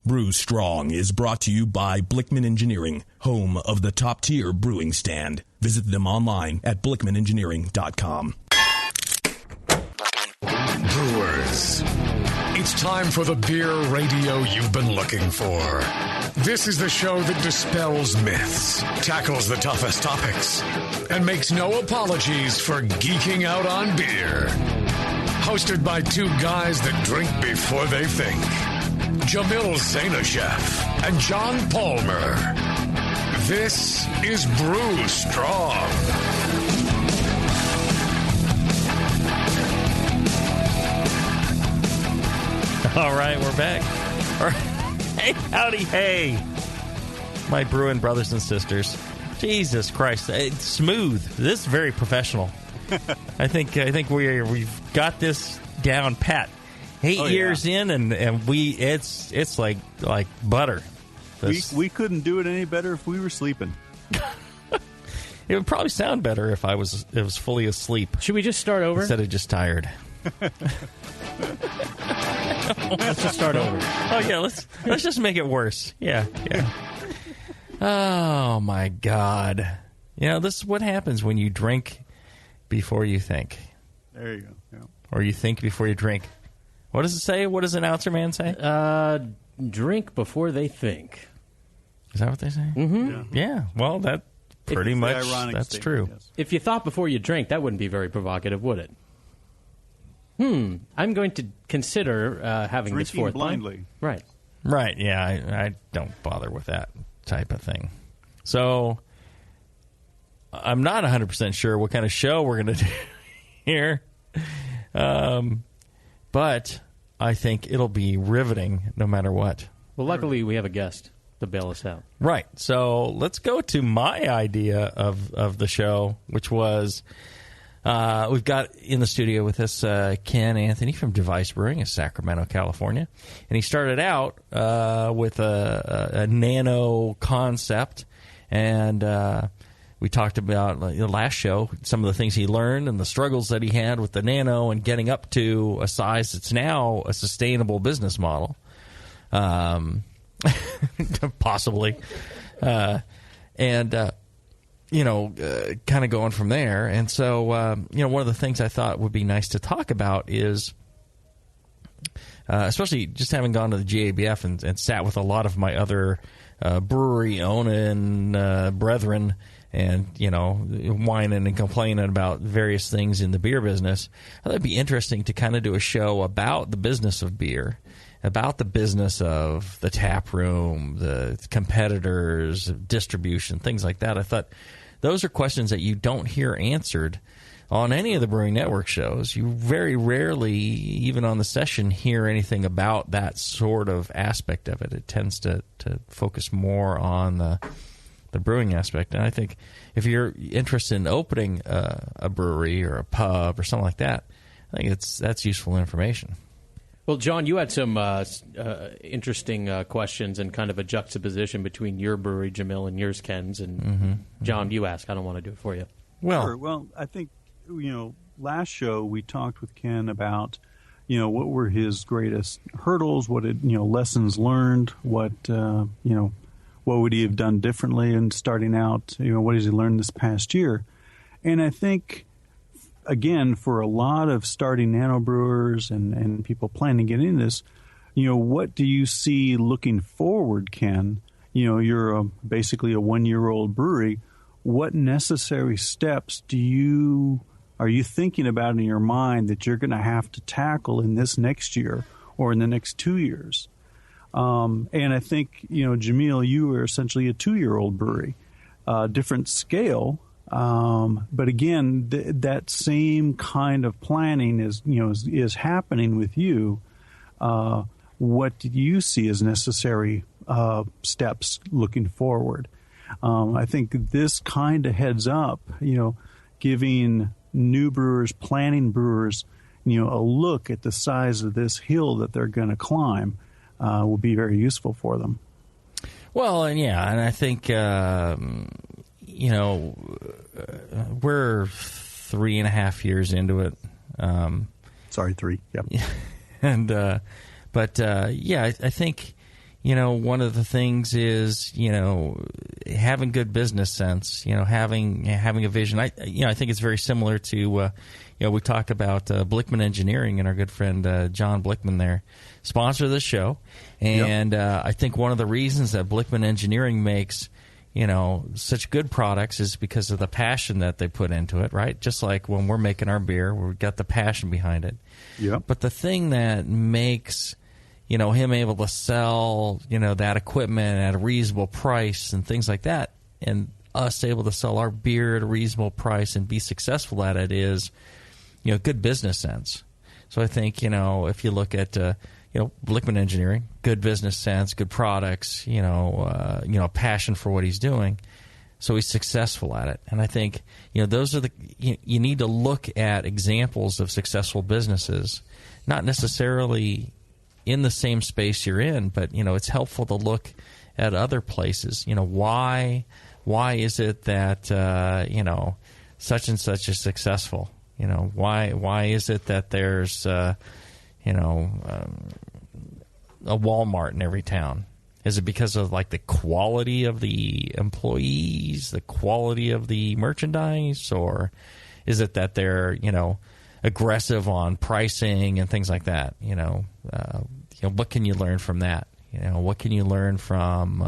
Brew Strong is brought to you by Blickman Engineering, home of the top-tier brewing stand. Visit them online at blickmanengineering.com. Brewers, it's time for the beer radio you've been looking for. This is the show that dispels myths, tackles the toughest topics, and makes no apologies for geeking out on beer. Hosted by two guys that drink before they think. Jamil Zainasheff and John Palmer. This is Brew Strong. All right, we're back. All right. Hey, howdy, hey, my brewing brothers and sisters. Jesus Christ, it's smooth. This is very professional. I think we've got this down pat. 8 years in, and it's like butter. We couldn't do it any better if we were sleeping. It would probably sound better if it was fully asleep. Should we just start over instead of just tired? Let's just start over. Oh yeah, let's just make it worse. Yeah. Oh my God! This is what happens when you drink before you think. There you go. Yeah. Or you think before you drink. What does it say? What does announcer man say? Drink before they think. Is that what they say? Mm-hmm. Yeah. Well, that pretty much that's true. Yes. If you thought before you drink, that wouldn't be very provocative, would it? I'm going to consider having Drinking this fourth blindly. Right. Right. Yeah. I don't bother with that type of thing. So I'm not 100% sure what kind of show we're going to do here. But I think it'll be riveting no matter what. Well, luckily we have a guest to bail us out. Right. So let's go to my idea of the show, which was we've got in the studio with us Ken Anthony from Device Brewing in Sacramento, California. And he started out with a nano concept, and we talked about the last show, some of the things he learned and the struggles that he had with the nano and getting up to a size that's now a sustainable business model, possibly. Kind of going from there. And so, one of the things I thought would be nice to talk about is, especially just having gone to the GABF and sat with a lot of my other brewery owning brethren, and, whining and complaining about various things in the beer business. I thought it'd be interesting to kind of do a show about the business of beer, about the business of the tap room, the competitors, distribution, things like that. I thought those are questions that you don't hear answered on any of the Brewing Network shows. You very rarely, even on the session, hear anything about that sort of aspect of it. It tends to focus more on the brewing aspect. And I think if you're interested in opening a brewery or a pub or something like that, I think that's useful information. Well, John, you had some interesting questions and kind of a juxtaposition between your brewery, Jamil, and yours, Ken's. And John, you ask. I don't want to do it for you. Sure. Well, I think, last show we talked with Ken about, what were his greatest hurdles, what lessons learned, what would he have done differently in starting out, what has he learned this past year. And I think, again, for a lot of starting nano brewers and people planning to get into this, what do you see looking forward, Ken? You're basically a 1-year-old brewery. What necessary steps are you thinking about in your mind that you're going to have to tackle in this next year or in the next 2 years? And I think, Jamil, you are essentially a 2-year-old brewery, different scale. But again, that same kind of planning is happening with you. What do you see as necessary steps looking forward? I think this kind of heads up, giving new brewers, planning brewers, a look at the size of this hill that they're going to climb will be very useful for them. Well, and I think, we're 3.5 years into it. Sorry, 3. Yep. And, I think, one of the things is, having good business sense, having a vision. I think it's very similar to, we talked about Blickman Engineering and our good friend John Blickman there, sponsor this show. And I think one of the reasons that Blickman Engineering makes, such good products is because of the passion that they put into it, right? Just like when we're making our beer, we've got the passion behind it. Yeah. But the thing that makes him able to sell, that equipment at a reasonable price and things like that, and us able to sell our beer at a reasonable price and be successful at it is, good business sense. So I think, if you look at, Blickman Engineering, good business sense, good products, passion for what he's doing, so he's successful at it. And I think, those are you need to look at examples of successful businesses, not necessarily in the same space you're in, but it's helpful to look at other places. Why is it that such and such is successful? Why is it that there's a Walmart in every town? Is it because of the quality of the employees, the quality of the merchandise, or is it that they're aggressive on pricing and things like that? What can you learn from that? What can you learn from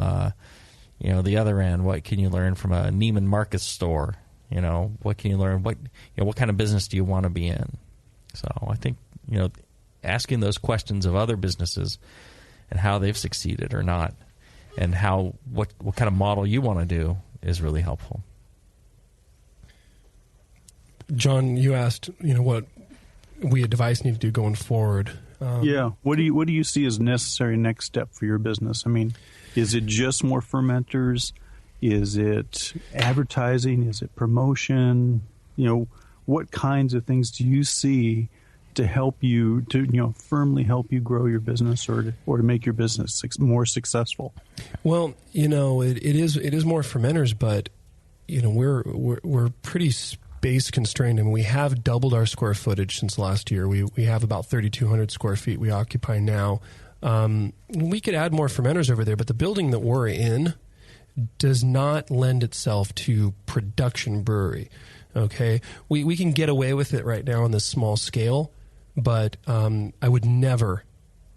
the other end? What can you learn from a Neiman Marcus store? What can you learn? What kind of business do you want to be in? So I think asking those questions of other businesses and how they've succeeded or not, and what kind of model you want to do is really helpful. John, you asked, what we at Device need to do going forward. What do you see as necessary next step for your business? I mean, is it just more fermenters? Is it advertising? Is it promotion? What kinds of things do you see to help you to firmly help you grow your business or to make your business more successful? Well, it is more fermenters, but we're pretty space constrained, and we have doubled our square footage since last year. We have about 3,200 square feet we occupy now. We could add more fermenters over there, but the building that we're in does not lend itself to production brewery. Okay, we can get away with it right now on this small scale, but I would never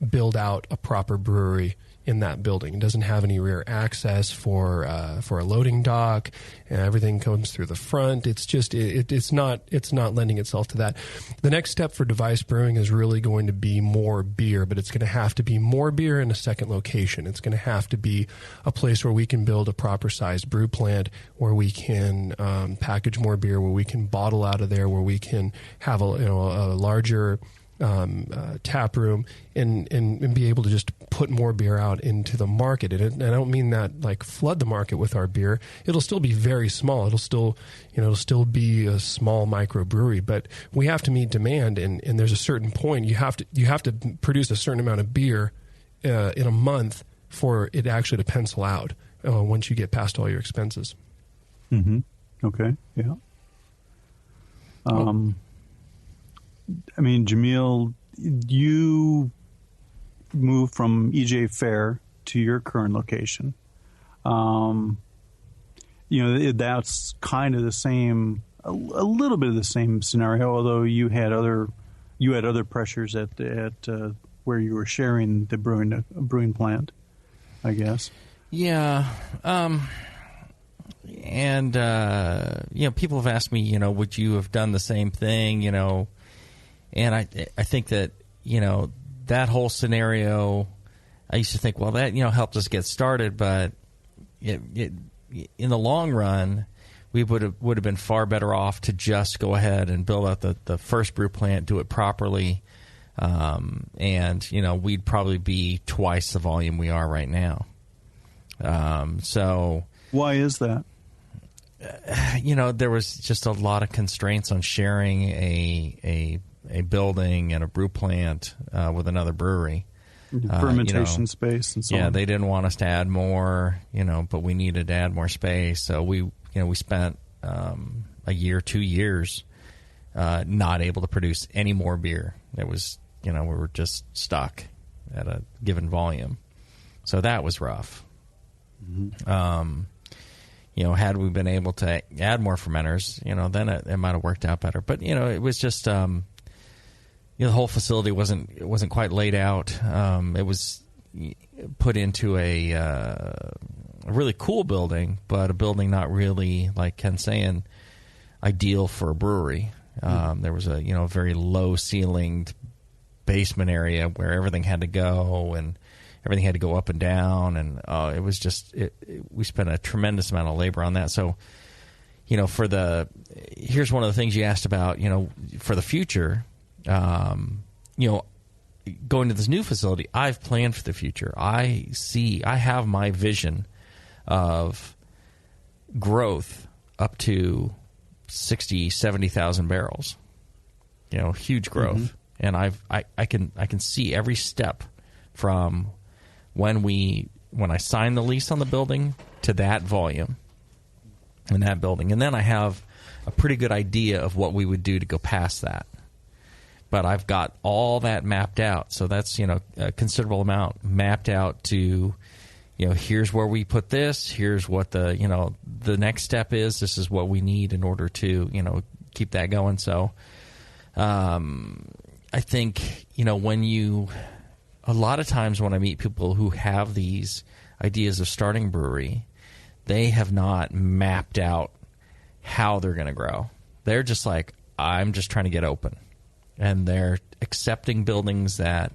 build out a proper brewery in that building. It doesn't have any rear access for a loading dock, and everything comes through the front. It's just it's not lending itself to that. The next step for Device Brewing is really going to be more beer, but it's going to have to be more beer in a second location. It's going to have to be a place where we can build a proper sized brew plant, where we can package more beer, where we can bottle out of there, where we can have a larger tap room and be able to just put more beer out into the market. And I don't mean that flood the market with our beer. It'll still be very small. It'll still be a small microbrewery, but we have to meet demand. And there's a certain point you have to produce a certain amount of beer in a month for it actually to pencil out once you get past all your expenses. Mm-hmm. Okay. Yeah. Jamil, you moved from EJ Fair to your current location. That's kind of the same, a little bit of the same scenario, although you had other pressures at where you were sharing the brewing plant, I guess. Yeah. People have asked me, would you have done the same thing, And I think that, that whole scenario, I used to think, well, that, helped us get started, but in the long run, we would have been far better off to just go ahead and build out the first brew plant, do it properly, and, we'd probably be twice the volume we are right now. So why is that? There was just a lot of constraints on sharing a building and a brew plant with another brewery. Fermentation space and so on. Yeah, they didn't want us to add more, but we needed to add more space. So we spent a year, 2 years not able to produce any more beer. It was, we were just stuck at a given volume. So that was rough. Mm-hmm. Had we been able to add more fermenters, then it might have worked out better. But it was just the whole facility wasn't quite laid out. It was put into a really cool building, but a building not really, like Ken's saying, ideal for a brewery. There was a very low ceilinged basement area where everything had to go, and everything had to go up and down, and it was just we spent a tremendous amount of labor on that. So, here's one of the things you asked about, for the future, going to this new facility, I've planned for the future. I have my vision of growth up to 60, 70,000 barrels, huge growth. Mm-hmm. And I can see every step from when I signed the lease on the building to that volume in that building. And then I have a pretty good idea of what we would do to go past that. But I've got all that mapped out. So that's, a considerable amount mapped out to, here's where we put this, here's what the next step is, this is what we need in order to, keep that going. So I think, a lot of times when I meet people who have these ideas of starting brewery, they have not mapped out how they're going to grow. They're just like, I'm just trying to get open. And they're accepting buildings that,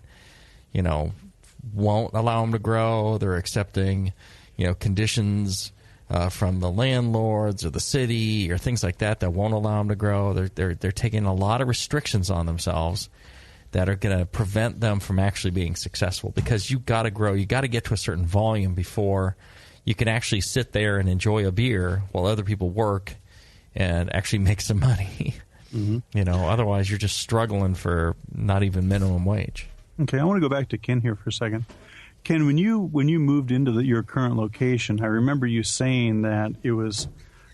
won't allow them to grow. They're accepting, conditions from the landlords or the city or things like that won't allow them to grow. They're taking a lot of restrictions on themselves that are going to prevent them from actually being successful, because you got to grow. You got to get to a certain volume before you can actually sit there and enjoy a beer while other people work and actually make some money. Mm-hmm. Otherwise you're just struggling for not even minimum wage. Okay, I want to go back to Ken here for a second. Ken, when you moved into your current location, I remember you saying that it was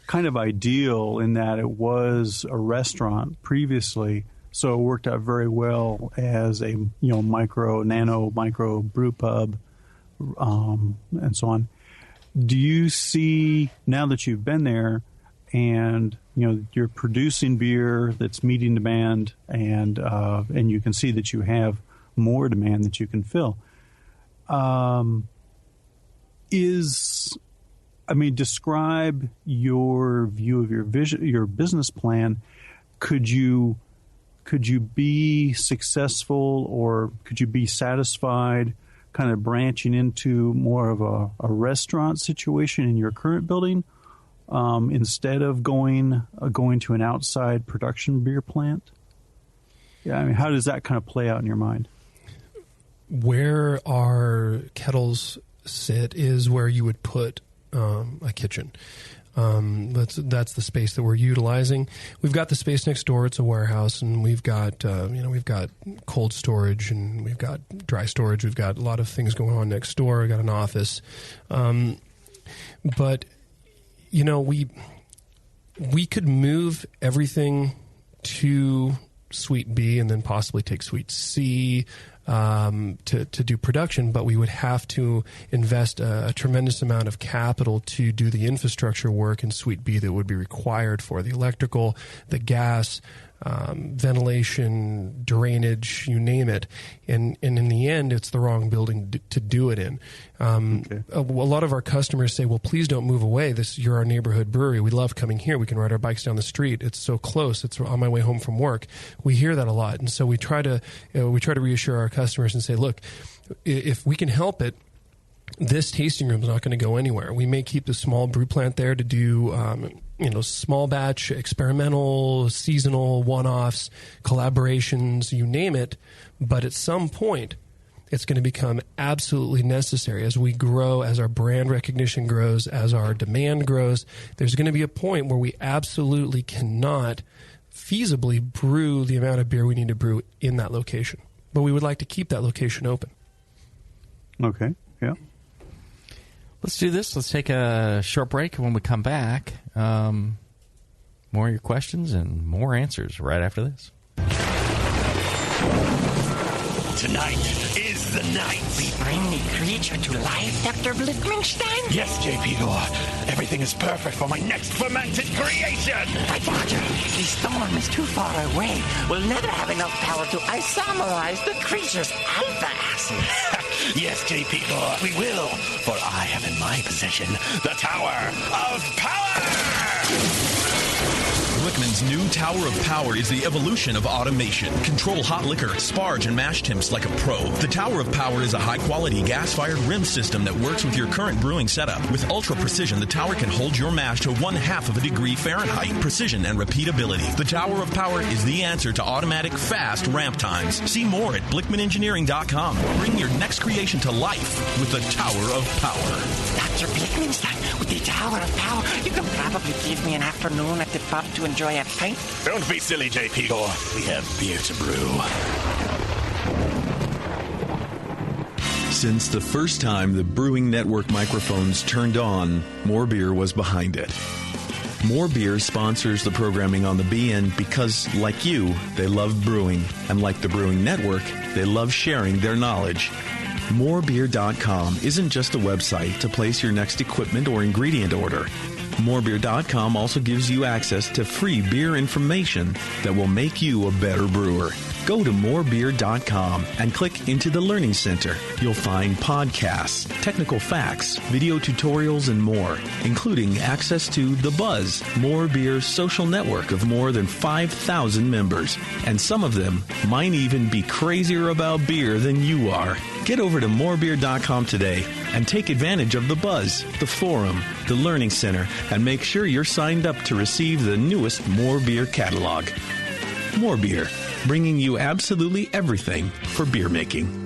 kind of ideal in that it was a restaurant previously, so it worked out very well as a nano micro brew pub, and so on. Do you see, now that you've been there and you're producing beer that's meeting demand, and you can see that you have more demand that you can fill, describe your view of your vision, your business plan. Could you be successful, or could you be satisfied kind of branching into more of a restaurant situation in your current building, instead of going to an outside production beer plant? Yeah, how does that kind of play out in your mind? Where our kettles sit is where you would put a kitchen. That's the space that we're utilizing. We've got the space next door. It's a warehouse, and we've got cold storage, and we've got dry storage. We've got a lot of things going on next door. We've got an office, but we could move everything to Suite B and then possibly take Suite C to do production, but we would have to invest a tremendous amount of capital to do the infrastructure work in Suite B that would be required for the electrical, the gas, ventilation, drainage, you name it. And in the end, it's the wrong building to do it in. Okay. A lot of our customers say, well, please don't move away. You're our neighborhood brewery. We love coming here. We can ride our bikes down the street. It's so close. It's on my way home from work. We hear that a lot. And so we try to reassure our customers and say, look, if we can help it, this tasting room is not going to go anywhere. We may keep the small brew plant there to do, small batch, experimental, seasonal, one-offs, collaborations, you name it. But at some point, it's going to become absolutely necessary as we grow, as our brand recognition grows, as our demand grows. There's going to be a point where we absolutely cannot feasibly brew the amount of beer we need to brew in that location. But we would like to keep that location open. Okay, yeah. Let's do this. Let's take a short break. When we come back, more of your questions and more answers right after this. Tonight is of the night. We bring the creature to life, Dr. Blickmanstein? Yes, J.P. Gore. Everything is perfect for my next fermented creation. But Roger, the storm is too far away. We'll never have enough power to isomerize the creature's alpha acid. Yes, J.P. Gore, we will. For I have in my possession the Tower of Power! Blickman's new Tower of Power is the evolution of automation. Control hot liquor, sparge, and mash temps like a pro. The Tower of Power is a high-quality gas-fired rim system that works with your current brewing setup. With ultra precision, the tower can hold your mash to 1/2 of a degree Fahrenheit. Precision and repeatability. The Tower of Power is the answer to automatic, fast ramp times. See more at BlickmanEngineering.com. Bring your next creation to life with the Tower of Power. Dr. Blickmanstein, with the Tower of Power, you can probably give me an afternoon at the pub to enjoy a pint. Don't be silly, J.P. Gore. We have beer to brew. Since the first time the Brewing Network microphones turned on, More Beer was behind it. More Beer sponsors the programming on the BN because, like you, they love brewing. And like the Brewing Network, they love sharing their knowledge. Morebeer.com isn't just a website to place your next equipment or ingredient order. Morebeer.com also gives you access to free beer information that will make you a better brewer. Go to morebeer.com and click into the Learning Center. You'll find podcasts, technical facts, video tutorials, and more, including access to The Buzz, More Beer's social network of more than 5,000 members. And some of them might even be crazier about beer than you are. Get over to morebeer.com today and take advantage of The Buzz, the forum, the Learning Center, and make sure you're signed up to receive the newest More Beer catalog. More Beer, bringing you absolutely everything for beer making.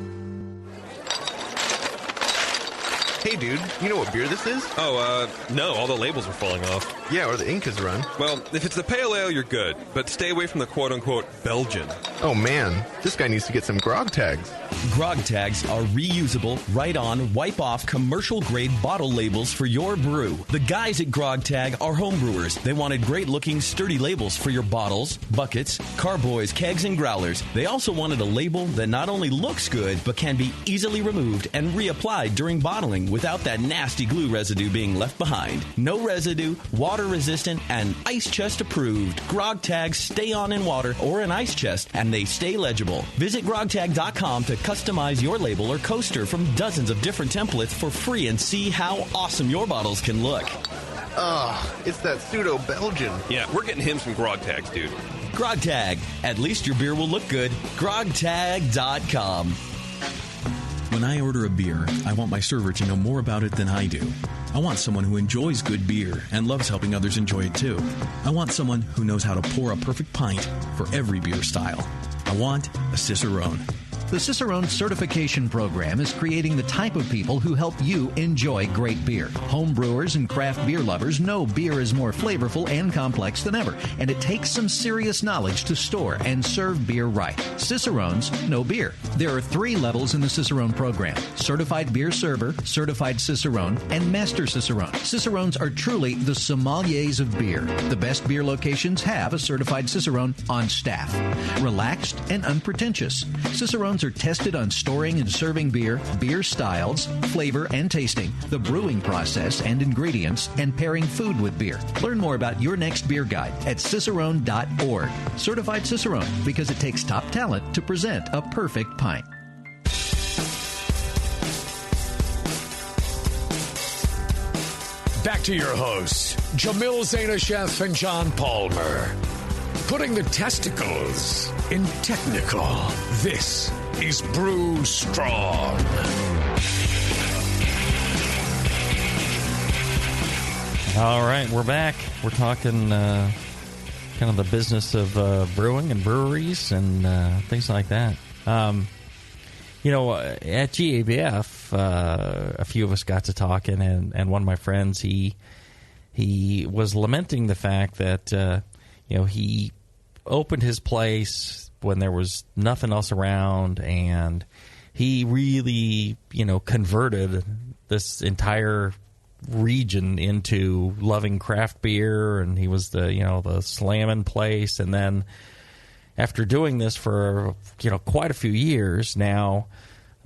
Hey, dude, you know what beer this is? Oh, no, all the labels are falling off. Yeah, or the ink is run. Well, if it's the pale ale, you're good, but stay away from the quote-unquote Belgian. Oh, man, this guy needs to get some grog tags. Grog tags are reusable, write-on, wipe-off, commercial-grade bottle labels for your brew. The guys at Grog Tag are homebrewers. They wanted great-looking, sturdy labels for your bottles, buckets, carboys, kegs, and growlers. They also wanted a label that not only looks good, but can be easily removed and reapplied during bottling without that nasty glue residue being left behind. No residue, water-resistant, and ice chest approved. Grog tags stay on in water or an ice chest, and they stay legible. Visit grogtag.com to customize your label or coaster from dozens of different templates for free and see how awesome your bottles can look. Ugh, it's that pseudo-Belgian. Yeah, we're getting him some grog tags, dude. Grog Tag. At least your beer will look good. grogtag.com. When I order a beer, I want my server to know more about it than I do. I want someone who enjoys good beer and loves helping others enjoy it too. I want someone who knows how to pour a perfect pint for every beer style. I want a Cicerone. The Cicerone Certification Program is creating the type of people who help you enjoy great beer. Home brewers and craft beer lovers know beer is more flavorful and complex than ever, and it takes some serious knowledge to store and serve beer right. Cicerones know beer. There are 3 levels in the Cicerone program: Certified Beer Server, Certified Cicerone, and Master Cicerone. Cicerones are truly the sommeliers of beer. The best beer locations have a Certified Cicerone on staff. Relaxed and unpretentious. Cicerones are tested on storing and serving beer, beer styles, flavor and tasting, the brewing process and ingredients, and pairing food with beer. Learn more about your next beer guide at cicerone.org. Certified Cicerone, because it takes top talent to present a perfect pint. Back to your hosts, Jamil Zainasheff and John Palmer. Putting the testicles in technical. This is Brew Strong. All right, we're back. We're talking kind of the business of brewing and breweries and things like that. You know, at GABF, a few of us got to talking, and one of my friends, he was lamenting the fact that he opened his place when there was nothing else around, and he really, converted this entire region into loving craft beer, and he was the slamming place. And then after doing this for, quite a few years now,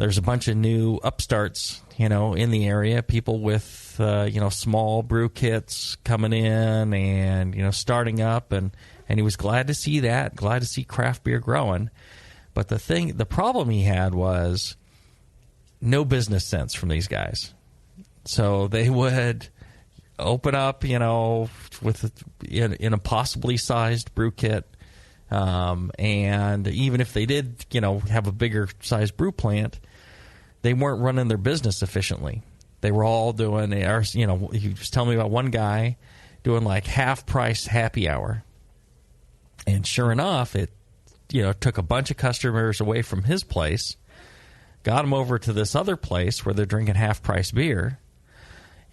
There's a bunch of new upstarts, in the area, people with, small brew kits coming in and, starting up. And he was glad to see that, glad to see craft beer growing. But the problem he had was no business sense from these guys. So they would open up, in a possibly sized brew kit. And even if they did, have a bigger sized brew plant, they weren't running their business efficiently. They were all doing, he was telling me about one guy doing like half price happy hour. And sure enough, it, took a bunch of customers away from his place, got them over to this other place where they're drinking half price beer.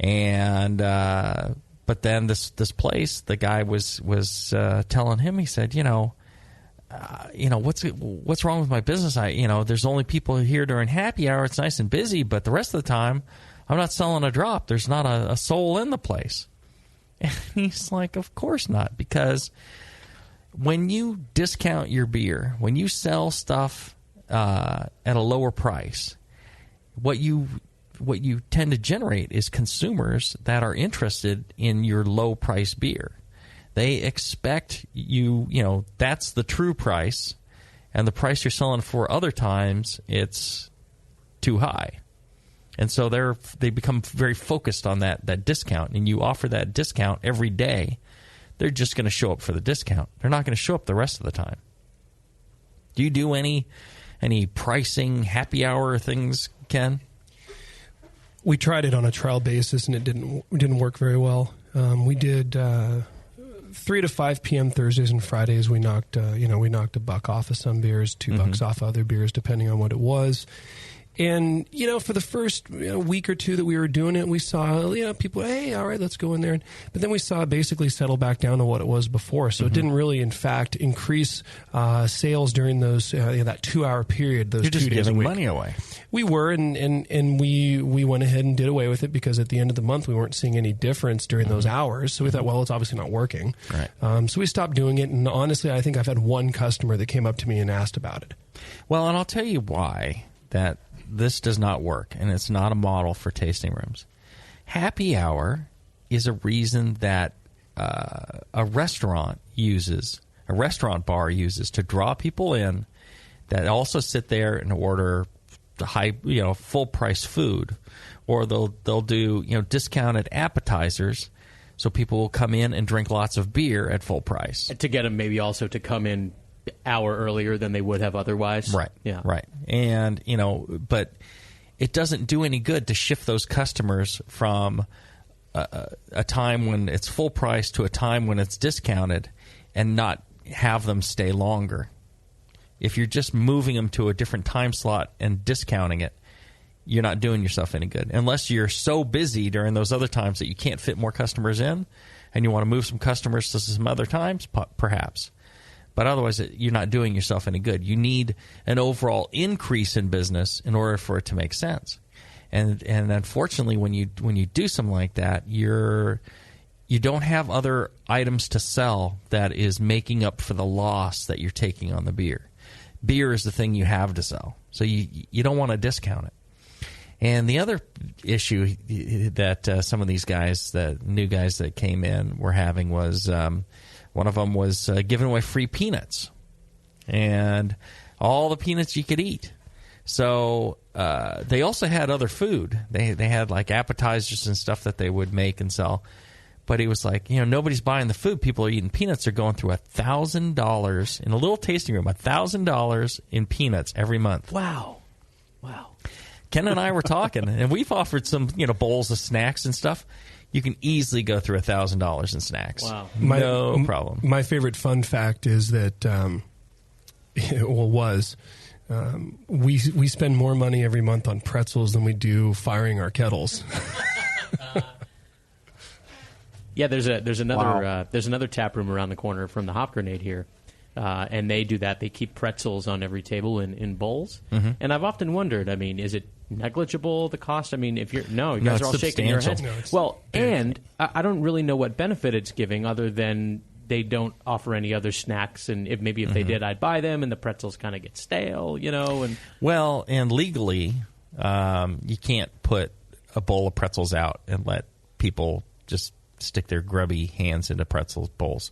And, but then this place, the guy was telling him, he said, what's wrong with my business? There's only people here during happy hour. It's nice and busy, but the rest of the time, I'm not selling a drop. There's not a soul in the place. And he's like, of course not, because when you discount your beer, when you sell stuff at a lower price, what you tend to generate is consumers that are interested in your low price beer. They expect that's the true price, and the price you're selling for other times, it's too high. And so they become very focused on that discount, and you offer that discount every day. They're just going to show up for the discount. They're not going to show up the rest of the time. Do you do any pricing happy hour things, Ken? We tried it on a trial basis, and it didn't work very well. We did 3 to 5 p.m. Thursdays and Fridays. We knocked $1 off of some beers, $2 off of other beers, depending on what it was. And, for the first week or two that we were doing it, we saw, people, hey, all right, let's go in there. But then we saw it basically settle back down to what it was before. So it didn't really, in fact, increase sales during those that 2-hour period, those 2 days a week. You're just giving money away. We were, and we went ahead and did away with it because at the end of the month, we weren't seeing any difference during those hours. So we thought, well, it's obviously not working. Right. So we stopped doing it. And honestly, I think I've had one customer that came up to me and asked about it. Well, and I'll tell you why that this does not work, and it's not a model for tasting rooms. Happy hour is a reason that a restaurant bar uses to draw people in that also sit there and order high, full price food, or they'll do discounted appetizers, so people will come in and drink lots of beer at full price to get them maybe also to come in hour earlier than they would have otherwise. Right. Yeah. Right. And, but it doesn't do any good to shift those customers from a time when it's full price to a time when it's discounted and not have them stay longer. If you're just moving them to a different time slot and discounting it, you're not doing yourself any good. Unless you're so busy during those other times that you can't fit more customers in and you want to move some customers to some other times, perhaps. But otherwise, you're not doing yourself any good. You need an overall increase in business in order for it to make sense. And unfortunately, when you do something like that, you don't have other items to sell that is making up for the loss that you're taking on the beer. Beer is the thing you have to sell, so you don't want to discount it. And the other issue that some of these guys, the new guys that came in, were having was. One of them was giving away free peanuts and all the peanuts you could eat. So they also had other food. They had like appetizers and stuff that they would make and sell. But he was like, nobody's buying the food. People are eating peanuts. They're going through $1,000 in a little tasting room, $1,000 in peanuts every month. Wow. Ken and I were talking, and we've offered some bowls of snacks and stuff. You can easily go through $1,000 in snacks. Wow. No problem. My favorite fun fact is that, we spend more money every month on pretzels than we do firing our kettles. Yeah, there's another tap room around the corner from the Hop Grenade here. And they do that. They keep pretzels on every table in bowls. Mm-hmm. And I've often wondered, is it negligible, the cost? If you guys are all shaking your heads. No, well, and I don't really know what benefit it's giving other than they don't offer any other snacks, and if they did, I'd buy them, and the pretzels kind of get stale, and well, and legally, you can't put a bowl of pretzels out and let people just stick their grubby hands into pretzel bowls.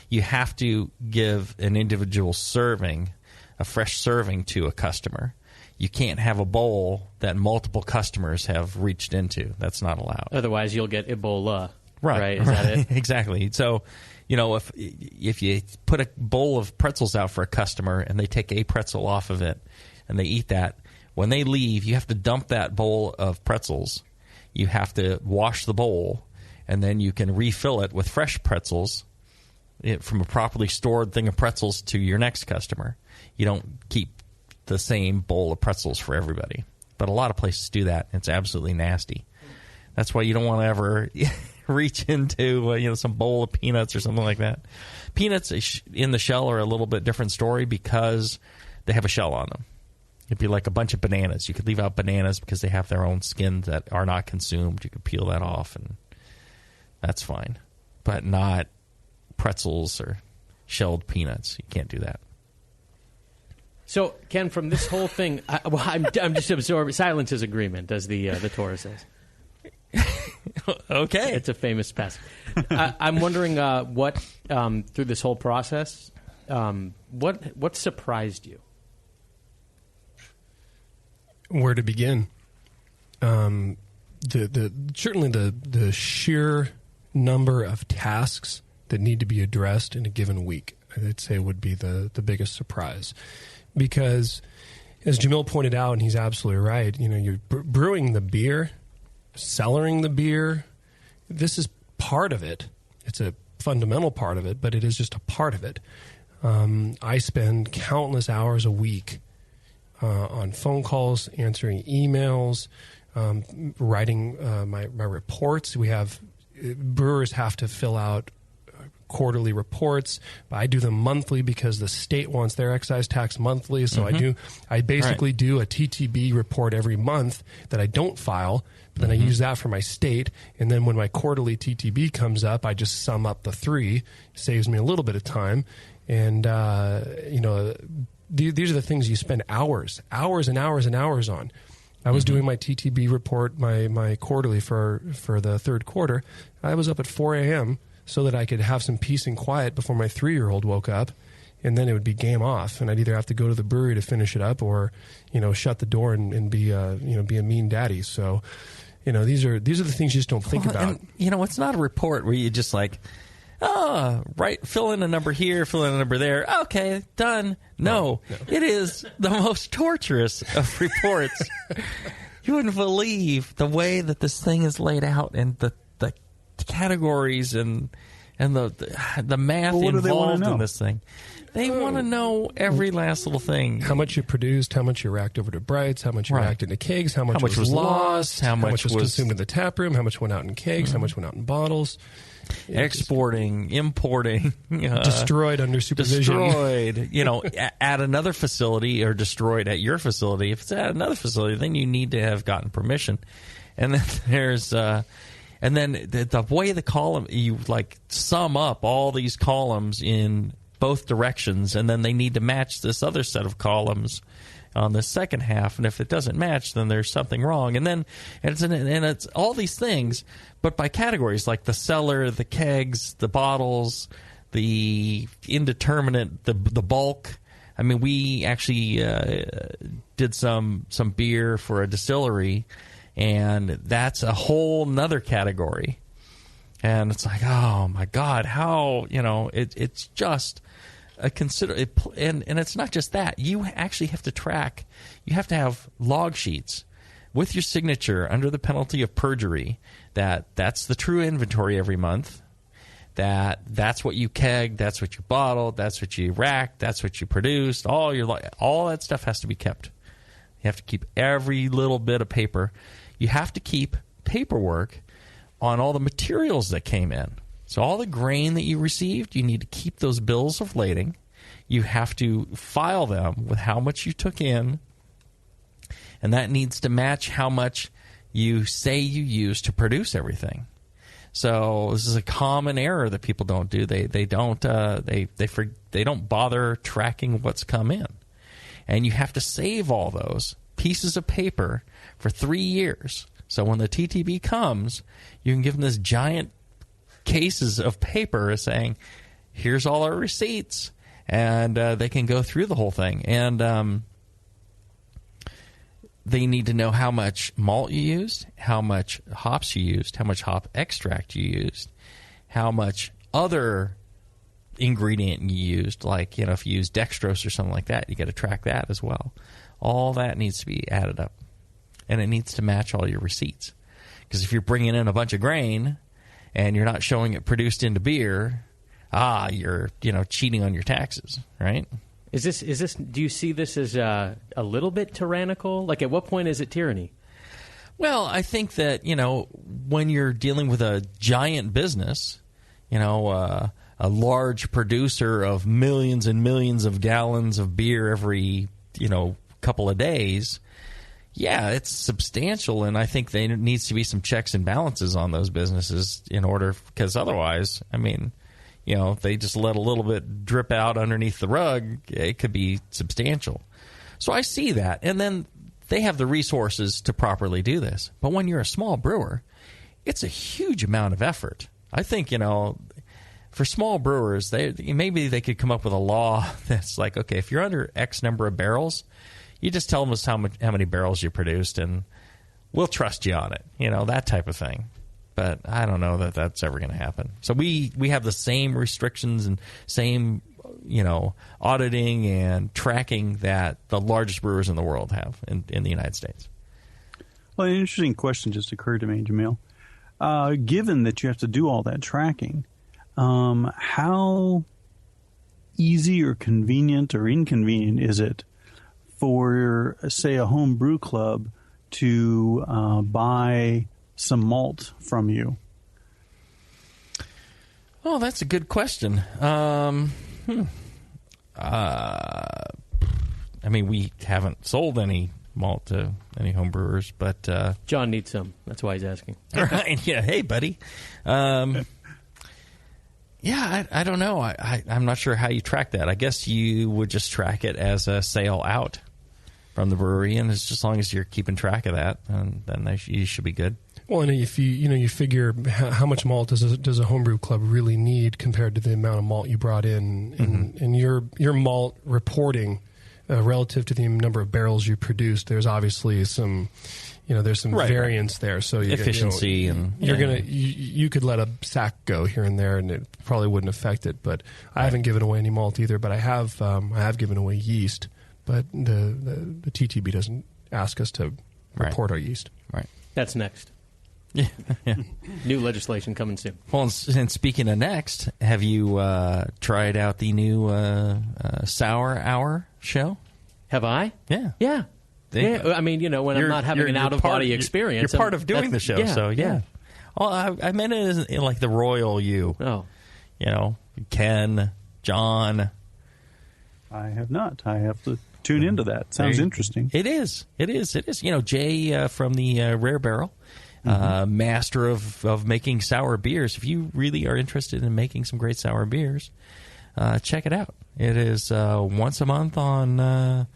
You have to give an individual serving, a fresh serving, to a customer. You can't have a bowl that multiple customers have reached into. That's not allowed. Otherwise, you'll get Ebola. Right. Is that it? Exactly. So, if you put a bowl of pretzels out for a customer and they take a pretzel off of it and they eat that, when they leave, you have to dump that bowl of pretzels. You have to wash the bowl, and then you can refill it with fresh pretzels from a properly stored thing of pretzels to your next customer. You don't keep the same bowl of pretzels for everybody. But a lot of places do that. It's absolutely nasty. That's why you don't want to ever reach into some bowl of peanuts or something like that. Peanuts in the shell are a little bit different story because they have a shell on them. It'd be like a bunch of bananas. You could leave out bananas because they have their own skins that are not consumed. You could peel that off, and that's fine. But not pretzels or shelled peanuts. You can't do that. So, Ken, from this whole thing, I'm just absorbing. Silence is agreement, as the Torah says. Okay. It's a famous passage. I'm wondering what, through this whole process, what surprised you? Where to begin? Certainly the sheer number of tasks that need to be addressed in a given week, I'd say, would be the biggest surprise. Because, as Jamil pointed out, and he's absolutely right, you're brewing the beer, cellaring the beer. This is part of it. It's a fundamental part of it, but it is just a part of it. I spend countless hours a week on phone calls, answering emails, writing my reports. Brewers have to fill out quarterly reports, but I do them monthly because the state wants their excise tax monthly. So I basically do a TTB report every month that I don't file, but then I use that for my state. And then when my quarterly TTB comes up, I just sum up the three. It saves me a little bit of time. And, these are the things you spend hours and hours and hours on. I was doing my TTB report, my quarterly for the third quarter. I was up at 4 a.m. so that I could have some peace and quiet before my 3-year-old woke up, and then it would be game off, and I'd either have to go to the brewery to finish it up or, shut the door and be a mean daddy. So, these are the things you just don't think about. And, it's not a report where you just fill in a number here, fill in a number there. Okay, done. No. It is the most torturous of reports. You wouldn't believe the way that this thing is laid out, and the categories and the math involved in this thing. They want to know every last little thing. How much you produced, how much you racked over to Brights, how much you racked into kegs, how much was lost, how much was consumed in the tap room, how much went out in kegs, how much went out in bottles. Exporting, importing, destroyed under supervision. Destroyed, at another facility, or destroyed at your facility. If it's at another facility, then you need to have gotten permission. And then there's, and then the way the column, you sum up all these columns in both directions, and then they need to match this other set of columns on the second half, and if it doesn't match, then there's something wrong. And then it's all these things, but by categories, like the cellar, the kegs, the bottles, the indeterminate, the bulk. I mean, we actually did some beer for a distillery, and that's a whole nother category. And it's like, oh my God, how, it's just and it's not just that. You actually have to track. You have to have log sheets with your signature under the penalty of perjury that's the true inventory every month, that's what you kegged, that's what you bottled, that's what you racked, that's what you produced. All that stuff has to be kept. You have to keep every little bit of paper. You have to keep paperwork on all the materials that came in. So all the grain that you received, you need to keep those bills of lading. You have to file them with how much you took in, and that needs to match how much you say you used to produce everything. So this is a common error that people don't do. They don't bother tracking what's come in, and you have to save all those pieces of paper for 3 years. So when the TTB comes, you can give them this giant cases of paper saying, "Here's all our receipts," and they can go through the whole thing. And they need to know how much malt you used, how much hops you used, how much hop extract you used, how much other ingredient you used. Like, if you use dextrose or something like that, you got to track that as well. All that needs to be added up, and it needs to match all your receipts. Because if you're bringing in a bunch of grain and you're not showing it produced into beer, you're cheating on your taxes, right? Is this? Do you see this as a little bit tyrannical? Like, at what point is it tyranny? Well, I think that when you're dealing with a giant business, a large producer of millions and millions of gallons of beer every couple of days, yeah, it's substantial, and I think there needs to be some checks and balances on those businesses because otherwise, if they just let a little bit drip out underneath the rug, it could be substantial. So I see that. And then they have the resources to properly do this. But when you're a small brewer, it's a huge amount of effort. I think, for small brewers, maybe they could come up with a law that's like, okay, if you're under X number of barrels, you just tell us how many barrels you produced, and we'll trust you on it, that type of thing. But I don't know that that's ever going to happen. So we have the same restrictions and same, auditing and tracking that the largest brewers in the world have in the United States. Well, an interesting question just occurred to me, Jamil. Given that you have to do all that tracking, how easy or convenient or inconvenient is it for, say, a home brew club to buy some malt from you? Oh, that's a good question. We haven't sold any malt to any home brewers, but John needs some. That's why he's asking. Right? Yeah. Hey, buddy. I don't know. I'm not sure how you track that. I guess you would just track it as a sale out from the brewery, and it's just as long as you're keeping track of that, and then you should be good. Well, and if you figure how much malt does a homebrew club really need compared to the amount of malt you brought in, and your malt reporting relative to the number of barrels you produced, there's obviously some variance there. So efficiency and you could let a sack go here and there, and it probably wouldn't affect it. But I haven't given away any malt either. But I have given away yeast. But the TTB doesn't ask us to report our yeast. Right. That's next. Yeah. New legislation coming soon. Well, and speaking of next, have you tried out the new Sour Hour show? Have I? Yeah. Yeah. When I'm not having an out-of-body experience. You're part of doing the show, yeah. Well, I meant it as in like the royal you. Oh. Ken, John. I have not. I have to tune into that. Sounds interesting. It is. Jay from the Rare Barrel. Master of making sour beers. If you really are interested in making some great sour beers, check it out. It is once a month on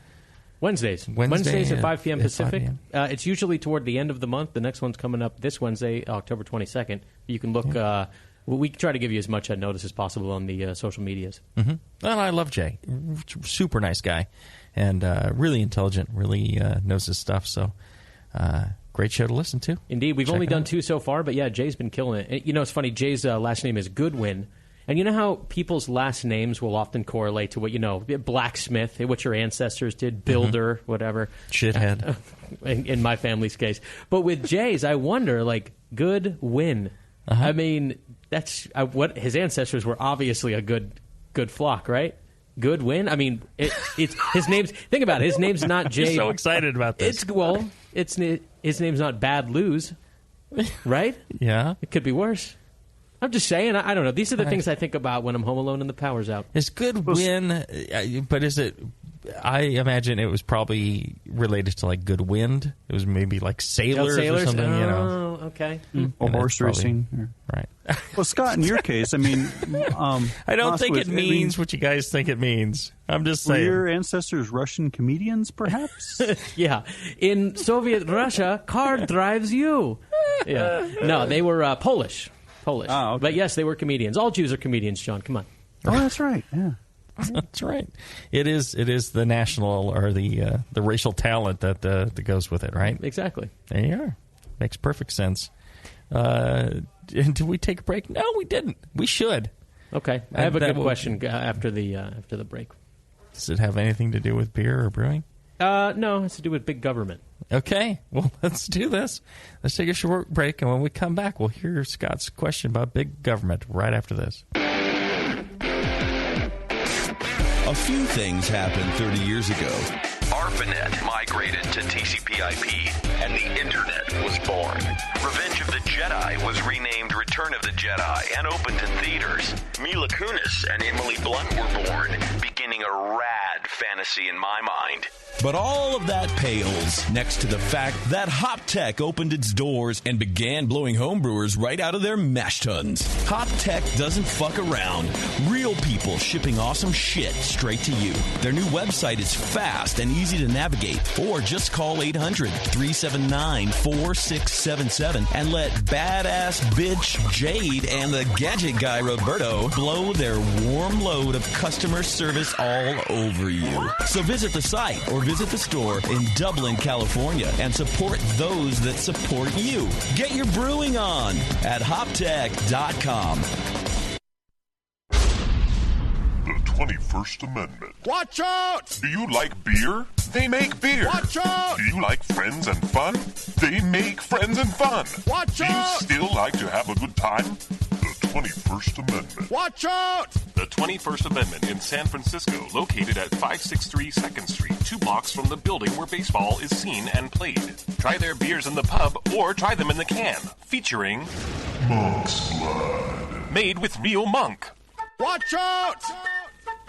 Wednesdays at 5 p.m. Pacific. 5 p.m. It's usually toward the end of the month. The next one's coming up this Wednesday, October 22nd. You can look. We try to give you as much notice as possible on the social medias. Mm-hmm. Well, I love Jay. Super nice guy, and really intelligent. Really knows his stuff. So. Great show to listen to. Indeed. We've only done 2 so far, but yeah, Jay's been killing it. It's funny, Jay's last name is Goodwin. And you know how people's last names will often correlate to what, blacksmith, what your ancestors did, builder, whatever. Shithead. In my family's case. But with Jay's, I wonder, Goodwin. I mean, that's what his ancestors were obviously a good flock, right? Goodwin. I mean, it's his name's. Think about it. His name's not Jay. I'm so excited about this. His name's not Bad Lose, right? Yeah, it could be worse. I'm just saying. I don't know. These are the things I think about when I'm home alone and the power's out. It's Goodwin, but is it? I imagine it was probably related to Good Wind. It was maybe like sailors or something. okay. Or horse racing. Right. Well, Scott, in your case, I mean... I don't think it means what you guys think it means. I'm just saying. Were your ancestors Russian comedians, perhaps? Yeah. In Soviet Russia, car drives you. Yeah. No, they were Polish. Oh, okay. But yes, they were comedians. All Jews are comedians, John. Come on. Oh, that's right. Yeah. That's right. It is the national or the racial talent that goes with it, right? Exactly. There you are. Makes perfect sense. Did we take a break? No, we didn't. We should. Okay. I have a good question after the break. Does it have anything to do with beer or brewing? No, it has to do with big government. Okay. Well, let's do this. Let's take a short break, and when we come back, we'll hear Scott's question about big government right after this. A few things happened 30 years ago. ARPANET migrated to TCP/IP, and the Internet was born. Revenge of the Jedi was renamed Return of the Jedi and opened in theaters. Mila Kunis and Emily Blunt were born, beginning a rad fantasy in my mind. But all of that pales next to the fact that HopTech opened its doors and began blowing homebrewers right out of their mash tuns. HopTech doesn't fuck around. Real people shipping awesome shit straight to you. Their new website is fast and easy to navigate. Or just call 800-379-4677 and let badass bitch Jade and the gadget guy Roberto blow their warm load of customer service all over you. So visit the site or visit the store in Dublin, California, and support those that support you. Get your brewing on at hoptech.com. The 21st Amendment. Watch out! Do you like beer? They make beer. Watch out! Do you like friends and fun? They make friends and fun. Watch out! Do you still like to have a good time? The 21st Amendment. Watch out! The 21st Amendment in San Francisco, located at 563 2nd Street, 2 blocks from the building where baseball is seen and played. Try their beers in the pub or try them in the can, featuring Monk's Blood. Made with real monk. Watch out!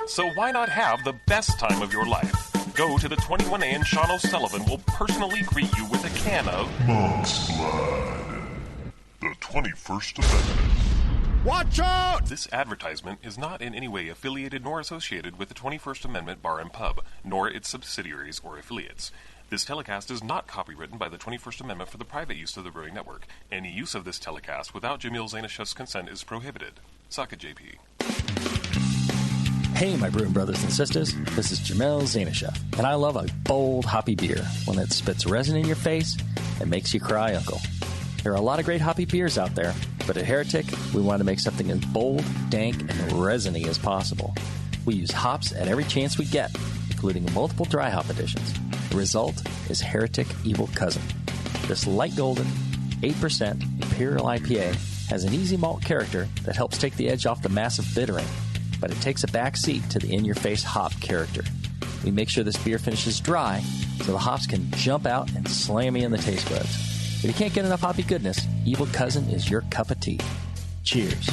So why not have the best time of your life? Go to the 21A and Sean O'Sullivan will personally greet you with a can of Monk's Blood. The 21st Amendment. Watch out! This advertisement is not in any way affiliated nor associated with the 21st Amendment Bar and Pub, nor its subsidiaries or affiliates. This telecast is not copywritten by the 21st Amendment for the private use of the Brewing Network. Any use of this telecast without Jamil Zainashev's consent is prohibited. Suck it, JP. Hey, my brewing brothers and sisters. This is Jamil Zainashev, and I love a bold, hoppy beer, one that spits resin in your face and makes you cry uncle. There are a lot of great hoppy beers out there, but at Heretic, we want to make something as bold, dank, and resiny as possible. We use hops at every chance we get, including multiple dry hop additions. The result is Heretic Evil Cousin. This light golden, 8% Imperial IPA has an easy malt character that helps take the edge off the massive bittering, but it takes a back seat to the in-your-face hop character. We make sure this beer finishes dry so the hops can jump out and slam you in the taste buds. If you can't get enough hoppy goodness, Evil Cousin is your cup of tea. Cheers.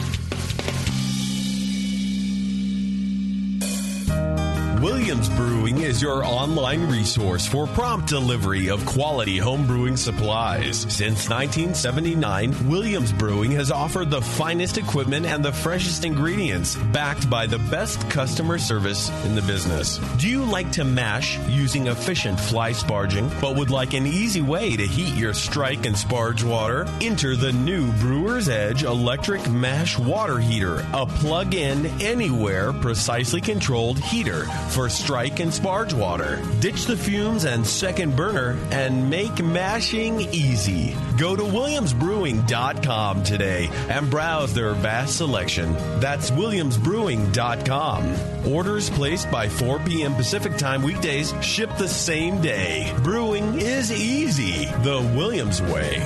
Williams Brewing is your online resource for prompt delivery of quality home brewing supplies. Since 1979, Williams Brewing has offered the finest equipment and the freshest ingredients, backed by the best customer service in the business. Do you like to mash using efficient fly sparging, but would like an easy way to heat your strike and sparge water? Enter the new Brewer's Edge electric mash water heater, a plug-in, anywhere, precisely controlled heater for strike and sparge water. Ditch the fumes and second burner and make mashing easy. Go to williamsbrewing.com today and browse their vast selection. That's williamsbrewing.com. Orders placed by 4 p.m. Pacific Time weekdays ship the same day. Brewing is easy the Williams way.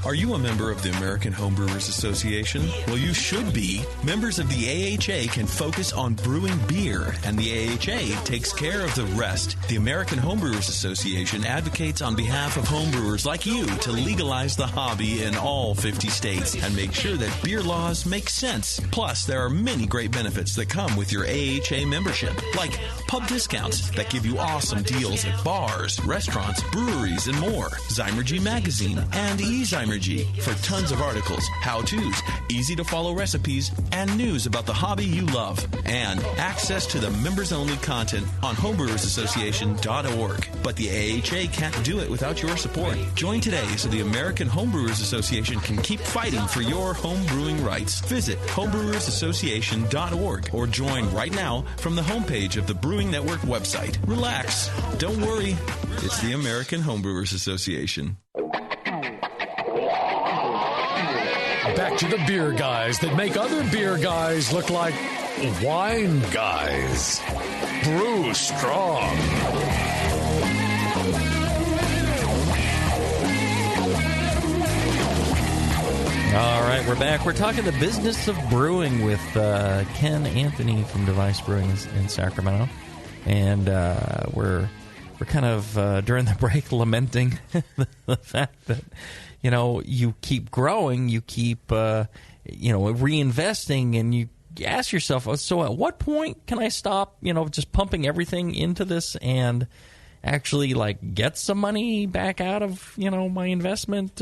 Are you a member of the American Homebrewers Association? Well, you should be. Members of the AHA can focus on brewing beer, and the AHA takes care of the rest. The American Homebrewers Association advocates on behalf of homebrewers like you to legalize the hobby in all 50 states and make sure that beer laws make sense. Plus, there are many great benefits that come with your AHA membership, like pub discounts that give you awesome deals at bars, restaurants, breweries, and more. Zymergy Magazine and eZymergy for tons of articles, how-tos, easy-to-follow recipes, and news about the hobby you love. And access to the members-only content on homebrewersassociation.org. But the AHA can't do it without your support. Join today so the American Homebrewers Association can keep fighting for your home brewing rights. Visit homebrewersassociation.org or join right now from the homepage of the Brewing Network website. Relax. Don't worry. It's the American Homebrewers Association. Back to the beer guys that make other beer guys look like wine guys. Brew Strong. All right, we're back. We're talking the business of brewing with Ken Anthony from Device Brewing in Sacramento. And we're kind of, during the break, lamenting the fact that, you know, you keep growing, you keep, reinvesting, and you ask yourself, so at what point can I stop, just pumping everything into this and actually, get some money back out of, my investment?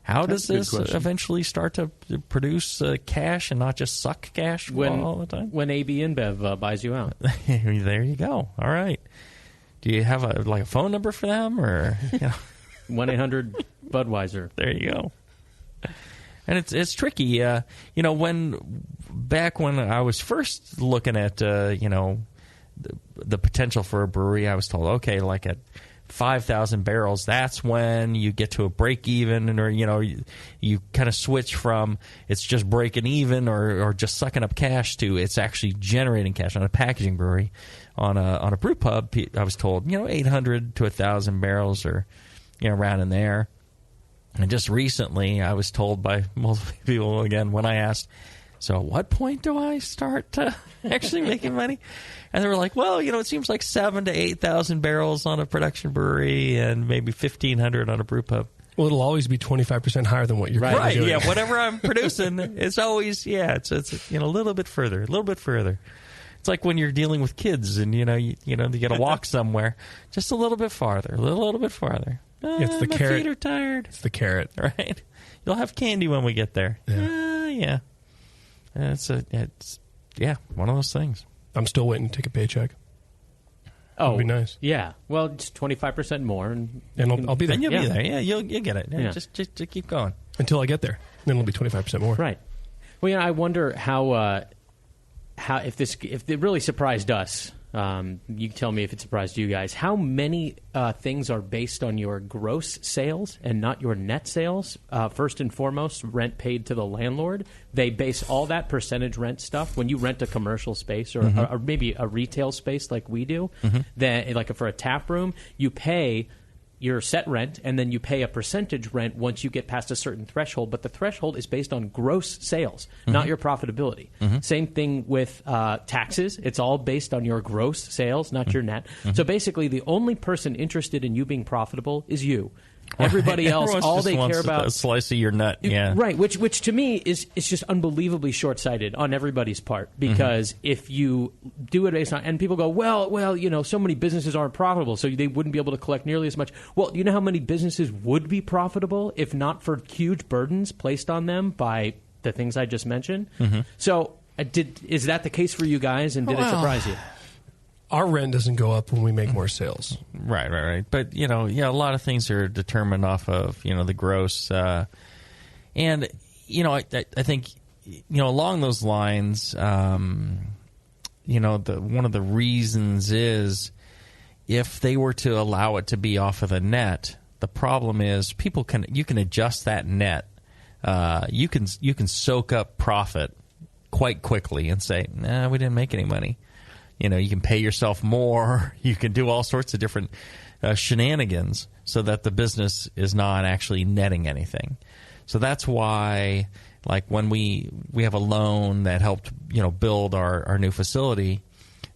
How does this eventually start to produce cash and not just suck cash all the time? When AB InBev buys you out. There you go. All right. Do you have a phone number for them, or 1-800 Budweiser? There you go. And it's tricky. Back when I was first looking at the potential for a brewery, I was told, okay, at 5,000 barrels, that's when you get to a break even, or you kind of switch from it's just breaking even or just sucking up cash to it's actually generating cash. On a packaging brewery, on a brew pub, I was told 800 to 1,000 barrels, or around in there. And just recently, I was told by multiple people again when I asked, so at what point do I start actually making money? And they were like, well, it seems like 7,000 to 8,000 barrels on a production brewery and maybe 1,500 on a brew pub. Well, it'll always be 25% higher than what you're right. doing. Yeah, whatever I'm producing, it's always it's a little bit further, It's like when you're dealing with kids and you got to walk somewhere, just a little bit farther, a little bit farther. It's the my carrot. feet are tired. It's the carrot, right? You'll have candy when we get there. Yeah. It's one of those things. I'm still waiting to take a paycheck. Oh, that'd be nice. Yeah. Well, just 25% more, and I'll be there. And you'll be there. Yeah, you'll get it. Yeah. Just keep going until I get there. Then it'll be 25% more. Right. Well, I wonder how if it really surprised us. You can tell me if it surprised you guys. How many things are based on your gross sales and not your net sales? First and foremost, rent paid to the landlord. They base all that percentage rent stuff. When you rent a commercial space or maybe a retail space like we do, then like for a tap room, you pay your set rent, and then you pay a percentage rent once you get past a certain threshold. But the threshold is based on gross sales, not your profitability. Same thing with taxes. It's all based on your gross sales, not your net. So basically, the only person interested in you being profitable is you. Everybody else, all they care about a slice of your nut. Yeah, right. Which to me is just unbelievably short-sighted on everybody's part, because if you do it based on, and people go, well, so many businesses aren't profitable, so they wouldn't be able to collect nearly as much. Well, do you know how many businesses would be profitable if not for huge burdens placed on them by the things I just mentioned? So, is that the case for you guys, and did it surprise you? Our rent doesn't go up when we make more sales. Right. But, a lot of things are determined off of, the gross. And, I think, along those lines, one of the reasons is if they were to allow it to be off of the net, the problem is you can adjust that net. You can soak up profit quite quickly and say, nah, we didn't make any money. You can pay yourself more. You can do all sorts of different shenanigans so that the business is not actually netting anything. So that's why, like when we have a loan that helped build our new facility,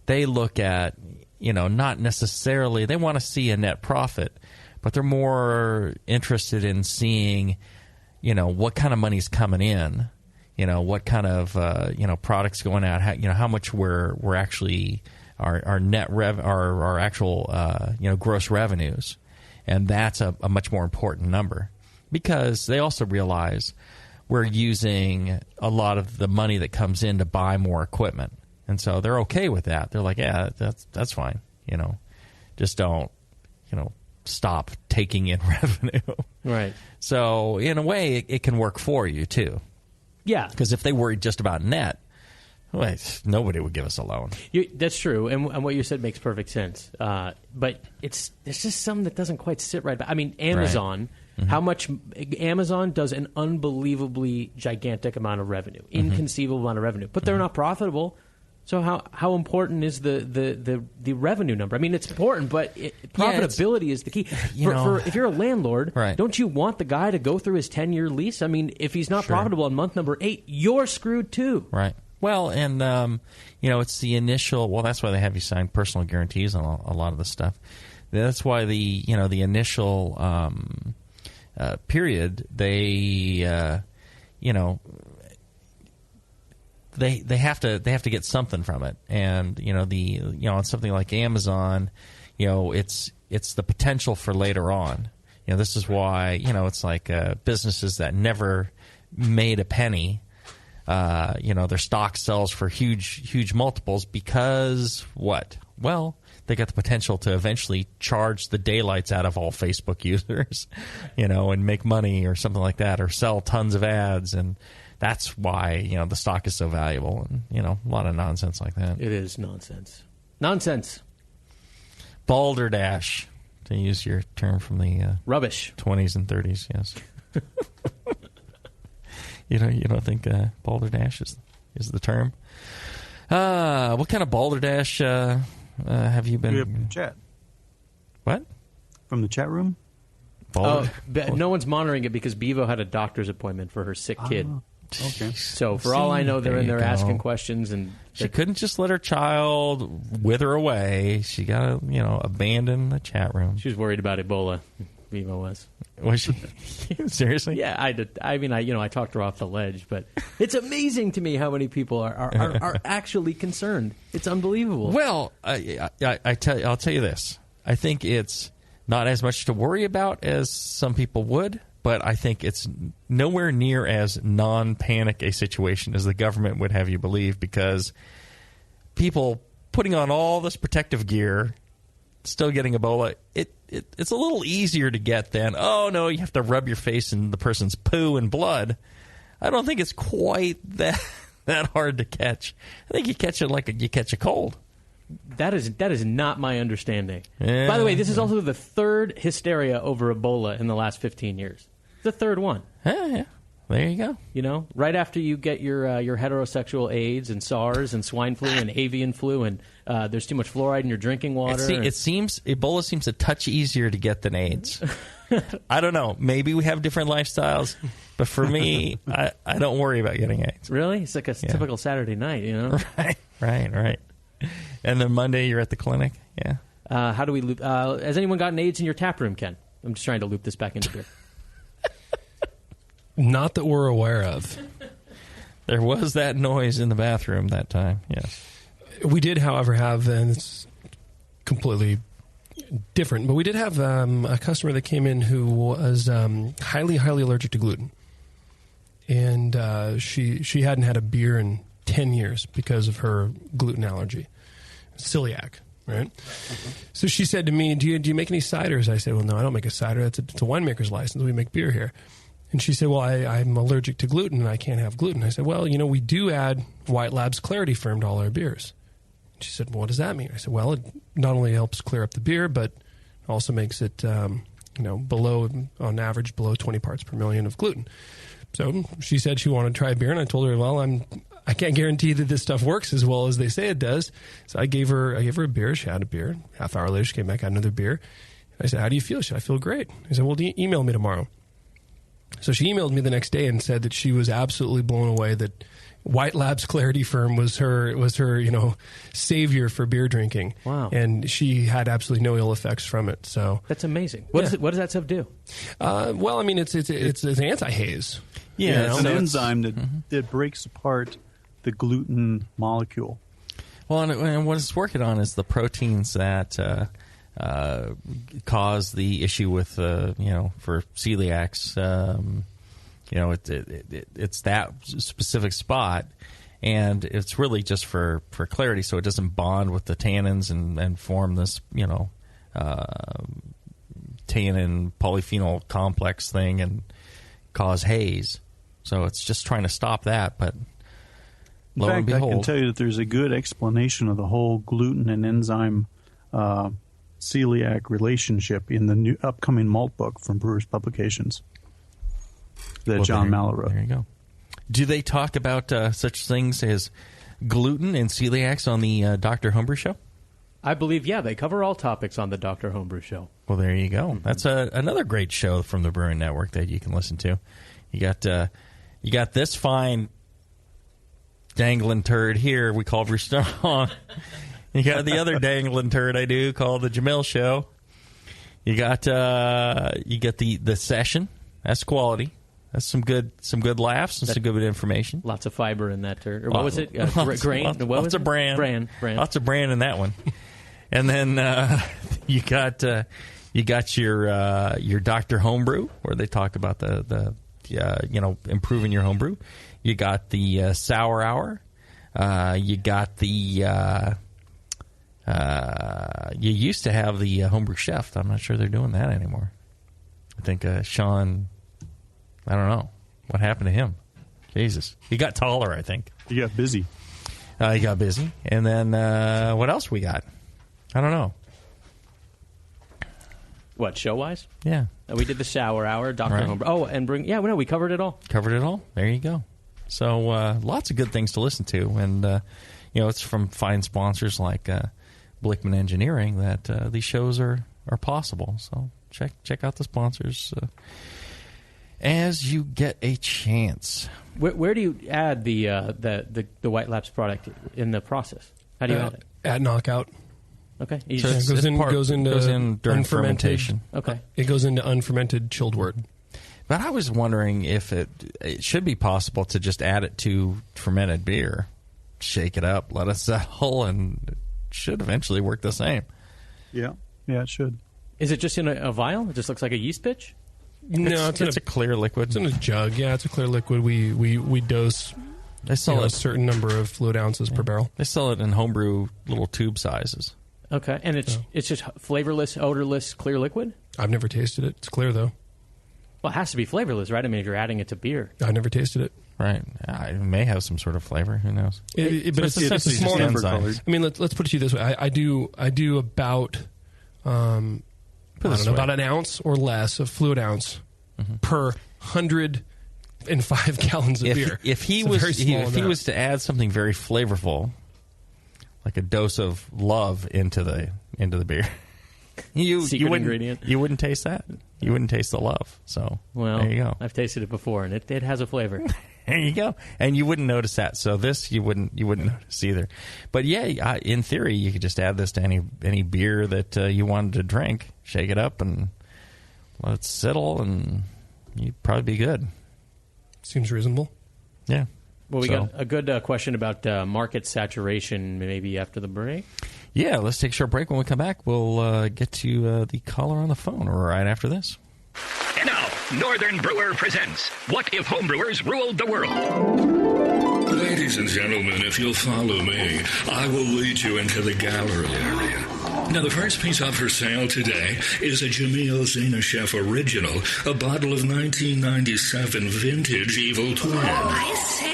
they look at not necessarily they want to see a net profit, but they're more interested in seeing what kind of money's coming in, what kind of products going out, how much we're actually our net our actual gross revenues, and that's a much more important number, because they also realize we're using a lot of the money that comes in to buy more equipment, and so they're okay with that. They're like, yeah, that's fine, just don't stop taking in revenue. Right. So in a way, it can work for you too. Yeah. Because if they worried just about net, nobody would give us a loan. That's true, and what you said makes perfect sense. But there's just something that doesn't quite sit right. I mean, Amazon. Right. Mm-hmm. How much Amazon does an unbelievably gigantic amount of revenue, inconceivable amount of revenue, but they're not profitable. So how important is the revenue number? I mean, it's important, but profitability is the key. For if you're a landlord, right, don't you want the guy to go through his 10-year lease? I mean, if he's not profitable on month number 8, you're screwed too. Right. Well, and it's the initial. Well, that's why they have you sign personal guarantees on a lot of the stuff. That's why the initial period they They have to get something from it, and on something like Amazon, it's the potential for later on. This is why it's like businesses that never made a penny. Their stock sells for huge multiples because what? Well, they got the potential to eventually charge the daylights out of all Facebook users, and make money or something like that, or sell tons of ads, and that's why the stock is so valuable, and a lot of nonsense like that. It is nonsense. Nonsense. Balderdash, to use your term from the rubbish 20s and 30s. Yes. You don't think balderdash is the term? What kind of balderdash have you been? We have chat. What? From the chat room? No one's monitoring it because Bevo had a doctor's appointment for her sick kid. Okay. So for all I know, they're in there asking questions, and she couldn't just let her child wither away. She got to, abandon the chat room. She was worried about Ebola. Bevo was. Was she? Seriously? Yeah, I did. I mean, I talked her off the ledge, but it's amazing to me how many people are actually concerned. It's unbelievable. Well, I'll tell you this. I think it's not as much to worry about as some people would, but I think it's nowhere near as non-panic a situation as the government would have you believe, because people putting on all this protective gear, still getting Ebola, it's a little easier to get than, oh, no, you have to rub your face in the person's poo and blood. I don't think it's quite that hard to catch. I think you catch it like you catch a cold. That is not my understanding. Yeah. By the way, this is also the third hysteria over Ebola in the last 15 years. The third one. Yeah. There you go. Right after you get your heterosexual AIDS and SARS and swine flu and avian flu, and there's too much fluoride in your drinking water. Ebola seems a touch easier to get than AIDS. I don't know. Maybe we have different lifestyles, but for me, I don't worry about getting AIDS. Really? It's like a typical Saturday night, Right. And then Monday you're at the clinic. Yeah. How do we loop? Has anyone gotten AIDS in your tap room, Ken? I'm just trying to loop this back into beer. Not that we're aware of. There was that noise in the bathroom that time, yes. We did, however, have, and it's completely different, but we did have a customer that came in who was highly, highly allergic to gluten. And she hadn't had a beer in 10 years because of her gluten allergy. Celiac, right? Mm-hmm. So she said to me, do you make any ciders? I said, well, no, I don't make a cider. It's a winemaker's license. We make beer here. And she said, well, I'm allergic to gluten and I can't have gluten. I said, well, we do add White Labs Clarity Firm to all our beers. She said, well, what does that mean? I said, well, it not only helps clear up the beer, but also makes it, below, on average, below 20 parts per million of gluten. So she said she wanted to try a beer, and I told her, well, I can't guarantee that this stuff works as well as they say it does. So I gave her a beer. She had a beer. Half hour later, she came back, had another beer. I said, how do you feel? She said, I feel great. I said, well, email me tomorrow. So she emailed me the next day and said that she was absolutely blown away that White Labs Clarity Firm was her savior for beer drinking. Wow. And she had absolutely no ill effects from it. So that's amazing. What does that stuff do? Well, I mean, it's an anti-haze. Yeah, it's an enzyme that breaks apart the gluten molecule. Well, and what it's working on is the proteins that cause the issue with for celiacs. It's that specific spot, and it's really just for clarity, so it doesn't bond with the tannins and form this tannin polyphenol complex thing and cause haze. So it's just trying to stop that, but lo and behold, I can tell you that there's a good explanation of the whole gluten and enzyme celiac relationship in the new upcoming malt book from Brewers Publications that John Mallow wrote. There you go. Do they talk about such things as gluten and celiacs on the Dr. Homebrew Show? I believe, they cover all topics on the Dr. Homebrew Show. Well, there you go. That's another great show from the Brewing Network that you can listen to. You got this fine dangling turd here we call Brew Strong. You got the other dangling turd I do called the Jamil Show. You got the session. That's quality. That's some good laughs and some good information. Lots of fiber in that turd. Or what was it? Grain? Lots of bran. Lots of bran in that one. And then you got your Dr. Homebrew, where they talk about the improving your homebrew. You got the Sour Hour. You got the you used to have the Homebrew Chef. I'm not sure they're doing that anymore. I think Sean, I don't know what happened to him. Jesus, he got taller, I think. He got busy. And then what else we got? I don't know. What, show-wise? Yeah. We did the Sour Hour, Dr. Homebrew. Oh, and we covered it all. There you go. So lots of good things to listen to. And, it's from fine sponsors like Blickman Engineering that these shows are possible. So check out the sponsors as you get a chance. Where do you add the White Labs product in the process? How do you add it? At knockout. Okay. So it goes into during fermentation. Okay. It goes into unfermented chilled wort. But I was wondering if it should be possible to just add it to fermented beer, shake it up, let it settle, and it should eventually work the same. Yeah, it should. Is it just in a vial? It just looks like a yeast pitch? No, it's a clear liquid. It's in a jug. Yeah, it's a clear liquid. We dose a certain number of fluid ounces per barrel. They sell it in homebrew little tube sizes. Okay, and it's just flavorless, odorless, clear liquid? I've never tasted it. It's clear, though. Well, it has to be flavorless, right? I mean, if you're adding it to beer. I've never tasted it. Right. It may have some sort of flavor. Who knows? But it's a small number. I mean, let's put it to you this way. I do about about an ounce or less of fluid ounce per 105 gallons of beer. If he was to add something very flavorful, like a dose of love into the beer, you wouldn't taste that. You wouldn't taste the love. So there you go. I've tasted it before, and it has a flavor. There you go. And you wouldn't notice that. So this you wouldn't notice either. But yeah, in theory, you could just add this to any beer that you wanted to drink, shake it up, and let it settle, and you'd probably be good. Seems reasonable. Yeah. Well, we got a good question about market saturation maybe after the break. Yeah, let's take a short break. When we come back, we'll get to the caller on the phone right after this. And now, Northern Brewer presents What If Homebrewers Ruled the World? Ladies and gentlemen, if you'll follow me, I will lead you into the gallery area. Now, the first piece up for sale today is a Jamil Zainashev original, a bottle of 1997 vintage Evil Twin. I see.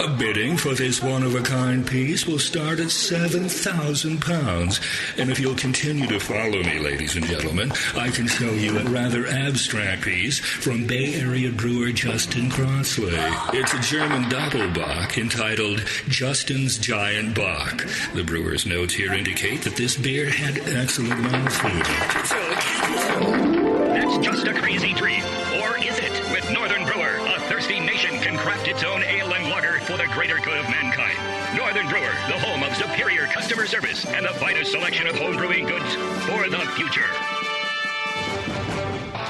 A bidding for this one-of-a-kind piece will start at £7,000. And if you'll continue to follow me, ladies and gentlemen, I can show you a rather abstract piece from Bay Area brewer Justin Crossley. It's a German Doppelbock entitled Justin's Giant Bock. The brewer's notes here indicate that this beer had excellent mouthfeel. just a crazy dream? Or is it? With Northern Brewer, a thirsty nation can craft its own ale and lager for the greater good of mankind. Northern Brewer, the home of superior customer service and the finest selection of home brewing goods for the future.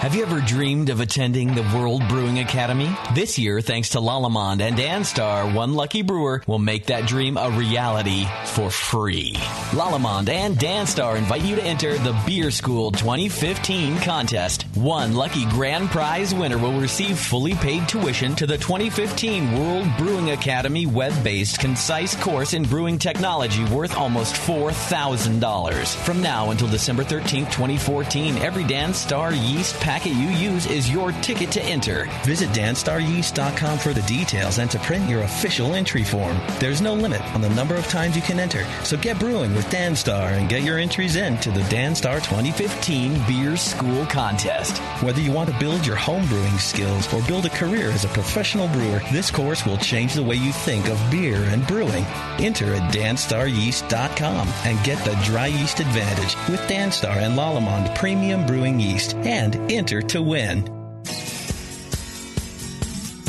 Have you ever dreamed of attending the World Brewing Academy? This year, thanks to Lalamond and Danstar, one lucky brewer will make that dream a reality for free. Lalamond and Danstar invite you to enter the Beer School 2015 contest. One lucky grand prize winner will receive fully paid tuition to the 2015 World Brewing Academy web-based concise course in brewing technology worth almost $4,000. From now until December 13th, 2014, every Danstar yeast packet you use is your ticket to enter. Visit danstaryeast.com for the details and to print your official entry form. There's no limit on the number of times you can enter, so get brewing with Danstar and get your entries in to the Danstar 2015 Beer School Contest. Whether you want to build your home brewing skills or build a career as a professional brewer, this course will change the way you think of beer and brewing. Enter at danstaryeast.com and get the dry yeast advantage with Danstar and Lalamond Premium Brewing Yeast and enter to win.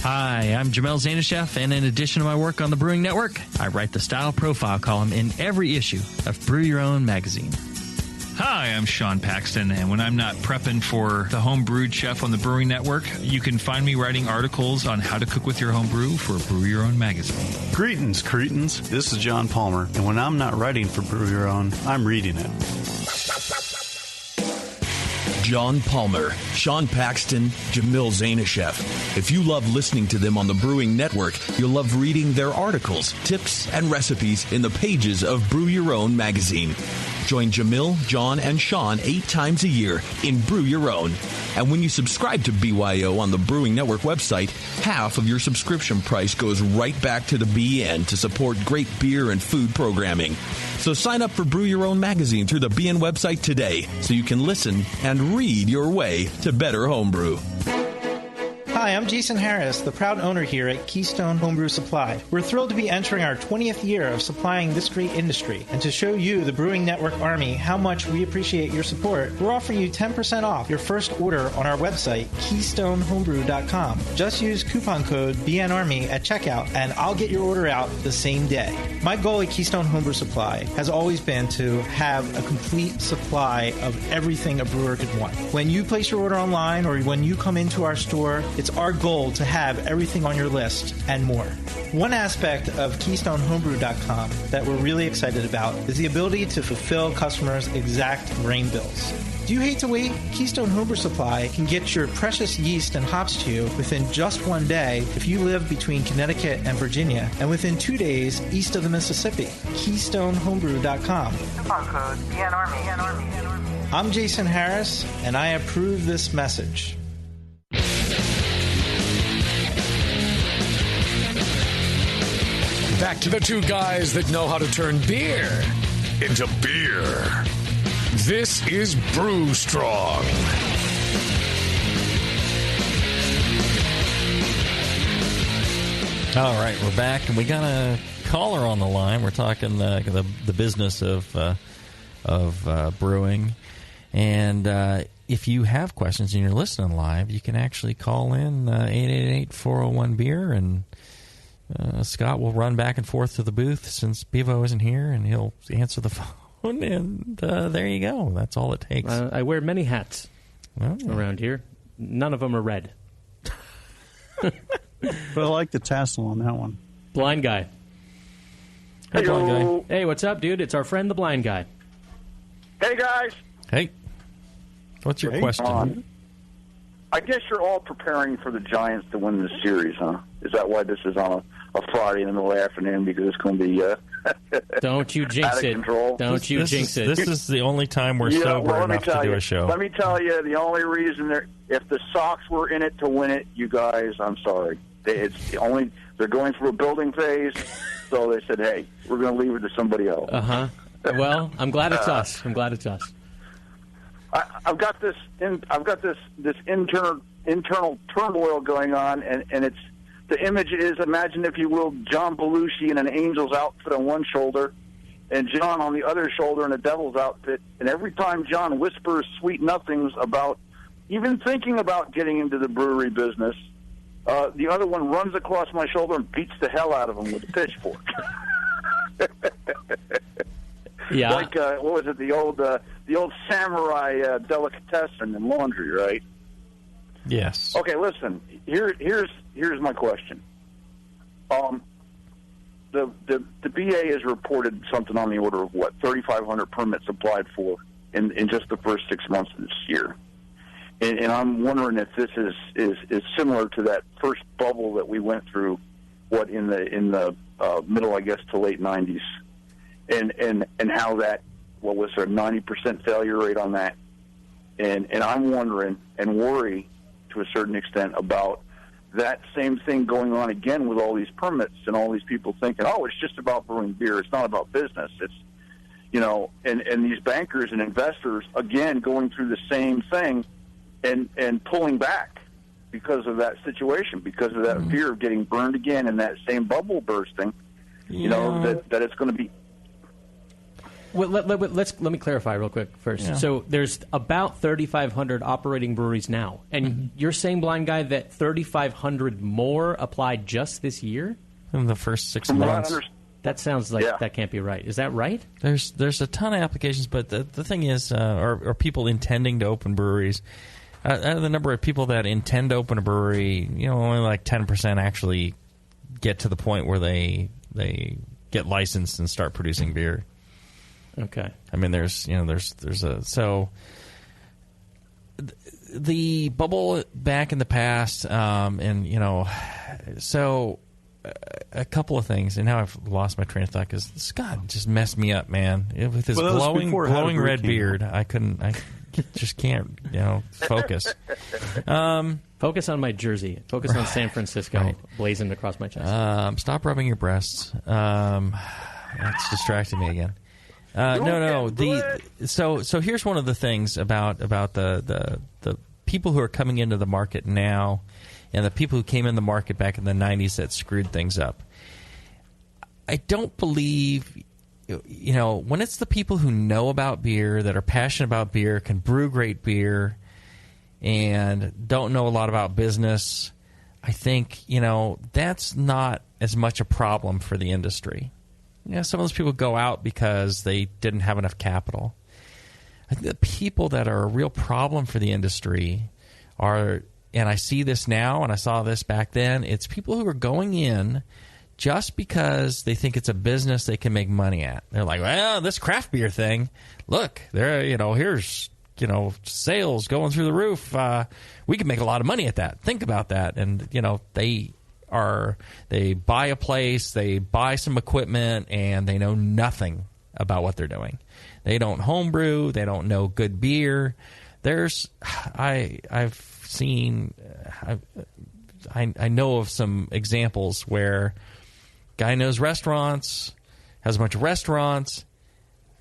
Hi, I'm Jamil Zainasheff, and in addition to my work on the Brewing Network, I write the style profile column in every issue of Brew Your Own magazine. Hi, I'm Sean Paxton, and when I'm not prepping for the Home Brewed Chef on the Brewing Network, you can find me writing articles on how to cook with your home brew for Brew Your Own magazine. Greetings, cretins. This is John Palmer, and when I'm not writing for Brew Your Own, I'm reading it. John Palmer, Sean Paxton, Jamil Zainasheff. If you love listening to them on the Brewing Network, you'll love reading their articles, tips, and recipes in the pages of Brew Your Own magazine. Join Jamil, John, and Sean 8 times a year in Brew Your Own. And when you subscribe to BYO on the Brewing Network website, half of your subscription price goes right back to the BN to support great beer and food programming. So sign up for Brew Your Own magazine through the BN website today so you can listen and read your way to better homebrew. Hi, I'm Jason Harris, the proud owner here at Keystone Homebrew Supply. We're thrilled to be entering our 20th year of supplying this great industry. And to show you, the Brewing Network Army, how much we appreciate your support, we're offering you 10% off your first order on our website, KeystoneHomebrew.com. Just use coupon code BNARMY at checkout, and I'll get your order out the same day. My goal at Keystone Homebrew Supply has always been to have a complete supply of everything a brewer could want. When you place your order online or when you come into our store, it's our goal to have everything on your list and more. One aspect of KeystoneHomebrew.com that we're really excited about is the ability to fulfill customers' exact grain bills. Do you hate to wait? Keystone Homebrew Supply can get your precious yeast and hops to you within just one day if you live between Connecticut and Virginia, and within 2 days east of the Mississippi. KeystoneHomebrew.com. Coupon code BNARMY. I'm Jason Harris, and I approve this message. Back to the two guys that know how to turn beer into beer. This is Brew Strong. All right, we're back, and we got a caller on the line. We're talking the business of brewing, and if you have questions and you're listening live, you can actually call in 888-401-BEER, and Scott will run back and forth to the booth since Bevo isn't here, and he'll answer the phone, and there you go. That's all it takes. I wear many hats around here. None of them are red. But I like the tassel on that one. Blind guy. Hey, blind guy. Hey, what's up, dude? It's our friend, the blind guy. Hey, guys. Hey. What's your question? I guess you're all preparing for the Giants to win this series, huh? Is that why this is on a Friday in the middle of the afternoon? Because it's going to be don't you jinx out of it. Control. Don't you jinx it. This is the only time we're sober enough to do a show. Let me tell you, the only reason if the Sox were in it to win it, you guys, I'm sorry. They're going through a building phase, so they said, hey, we're going to leave it to somebody else. Uh-huh. Well, I'm glad it's us. I'm glad it's us. I've got this internal turmoil going on, and it's the image is, imagine if you will, John Belushi in an Angels outfit on one shoulder, and John on the other shoulder in a Devil's outfit. And every time John whispers sweet nothings about even thinking about getting into the brewery business, the other one runs across my shoulder and beats the hell out of him with a pitchfork. Yeah. Like, what was it, the old samurai delicatessen in laundry, right? Yes. Okay, listen. Here's my question. The BA has reported something on the order of, what, 3,500 permits applied for in just the first 6 months of this year. And I'm wondering if this is similar to that first bubble that we went through, what, in the middle, I guess, to late 90s, and how that, what was there, 90% failure rate on that, and I'm wondering and worry to a certain extent about that same thing going on again with all these permits and all these people thinking, oh, it's just about brewing beer, it's not about business, it's, you know, and these bankers and investors again going through the same thing and pulling back because of that situation, because of that fear of getting burned again and that same bubble bursting, you know, that it's going to be. Well, let me clarify real quick first. Yeah. So there's about 3,500 operating breweries now, and you're saying, Blind Guy, that 3,500 more applied just this year in the first 6 months. That sounds like that can't be right. Is that right? There's a ton of applications, but the thing is, are people intending to open breweries? Out of the number of people that intend to open a brewery, you know, only like 10% actually get to the point where they get licensed and start producing beer. Okay. I mean, there's the bubble back in the past, and you know, so a couple of things, and now I've lost my train of thought because Scott just messed me up, man. With his glowing red beard, I just can't, you know, focus. Focus on my jersey. Focus on San Francisco, blazoned across my chest. Stop rubbing your breasts. That's distracting me again. No. So here's one of the things about the people who are coming into the market now, and the people who came in the market back in the 90s that screwed things up. I don't believe, you know, when it's the people who know about beer, that are passionate about beer, can brew great beer, and don't know a lot about business, I think, you know, that's not as much a problem for the industry. Yeah, some of those people go out because they didn't have enough capital. I think the people that are a real problem for the industry are, and I see this now and I saw this back then, it's people who are going in just because they think it's a business they can make money at. They're like, well, this craft beer thing, look, there, you know, here's, you know, sales going through the roof. We can make a lot of money at that. Think about that. And, you know, they buy a place, they buy some equipment, and they know nothing about what they're doing. They don't homebrew, they don't know good beer. I know of some examples where guy knows restaurants, has a bunch of restaurants,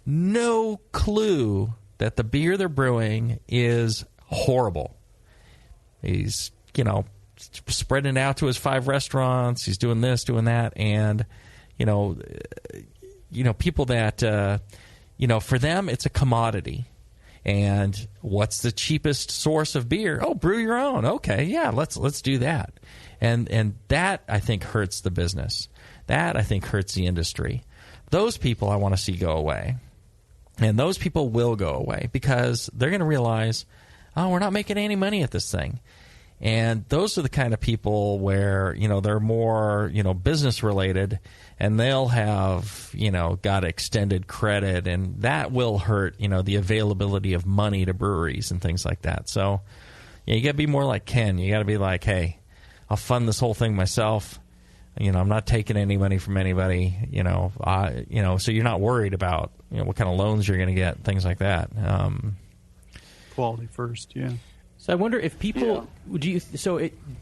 no clue that the beer they're brewing is horrible. He's, you know, spreading it out to his 5 restaurants. He's doing this, doing that, and you know, people that you know, for them it's a commodity. And what's the cheapest source of beer? Oh, brew your own. Okay, yeah, let's do that. And that, I think, hurts the business. That, I think, hurts the industry. Those people I want to see go away. And those people will go away because they're going to realize, oh, we're not making any money at this thing. And those are the kind of people where, you know, they're more, you know, business related, and they'll have, you know, got extended credit, and that will hurt, you know, the availability of money to breweries and things like that. So, yeah, you got to be more like Ken. You got to be like, hey, I'll fund this whole thing myself. You know, I'm not taking any money from anybody. You know, so you're not worried about, you know, what kind of loans you're going to get, things like that. Quality first, yeah. So I wonder if people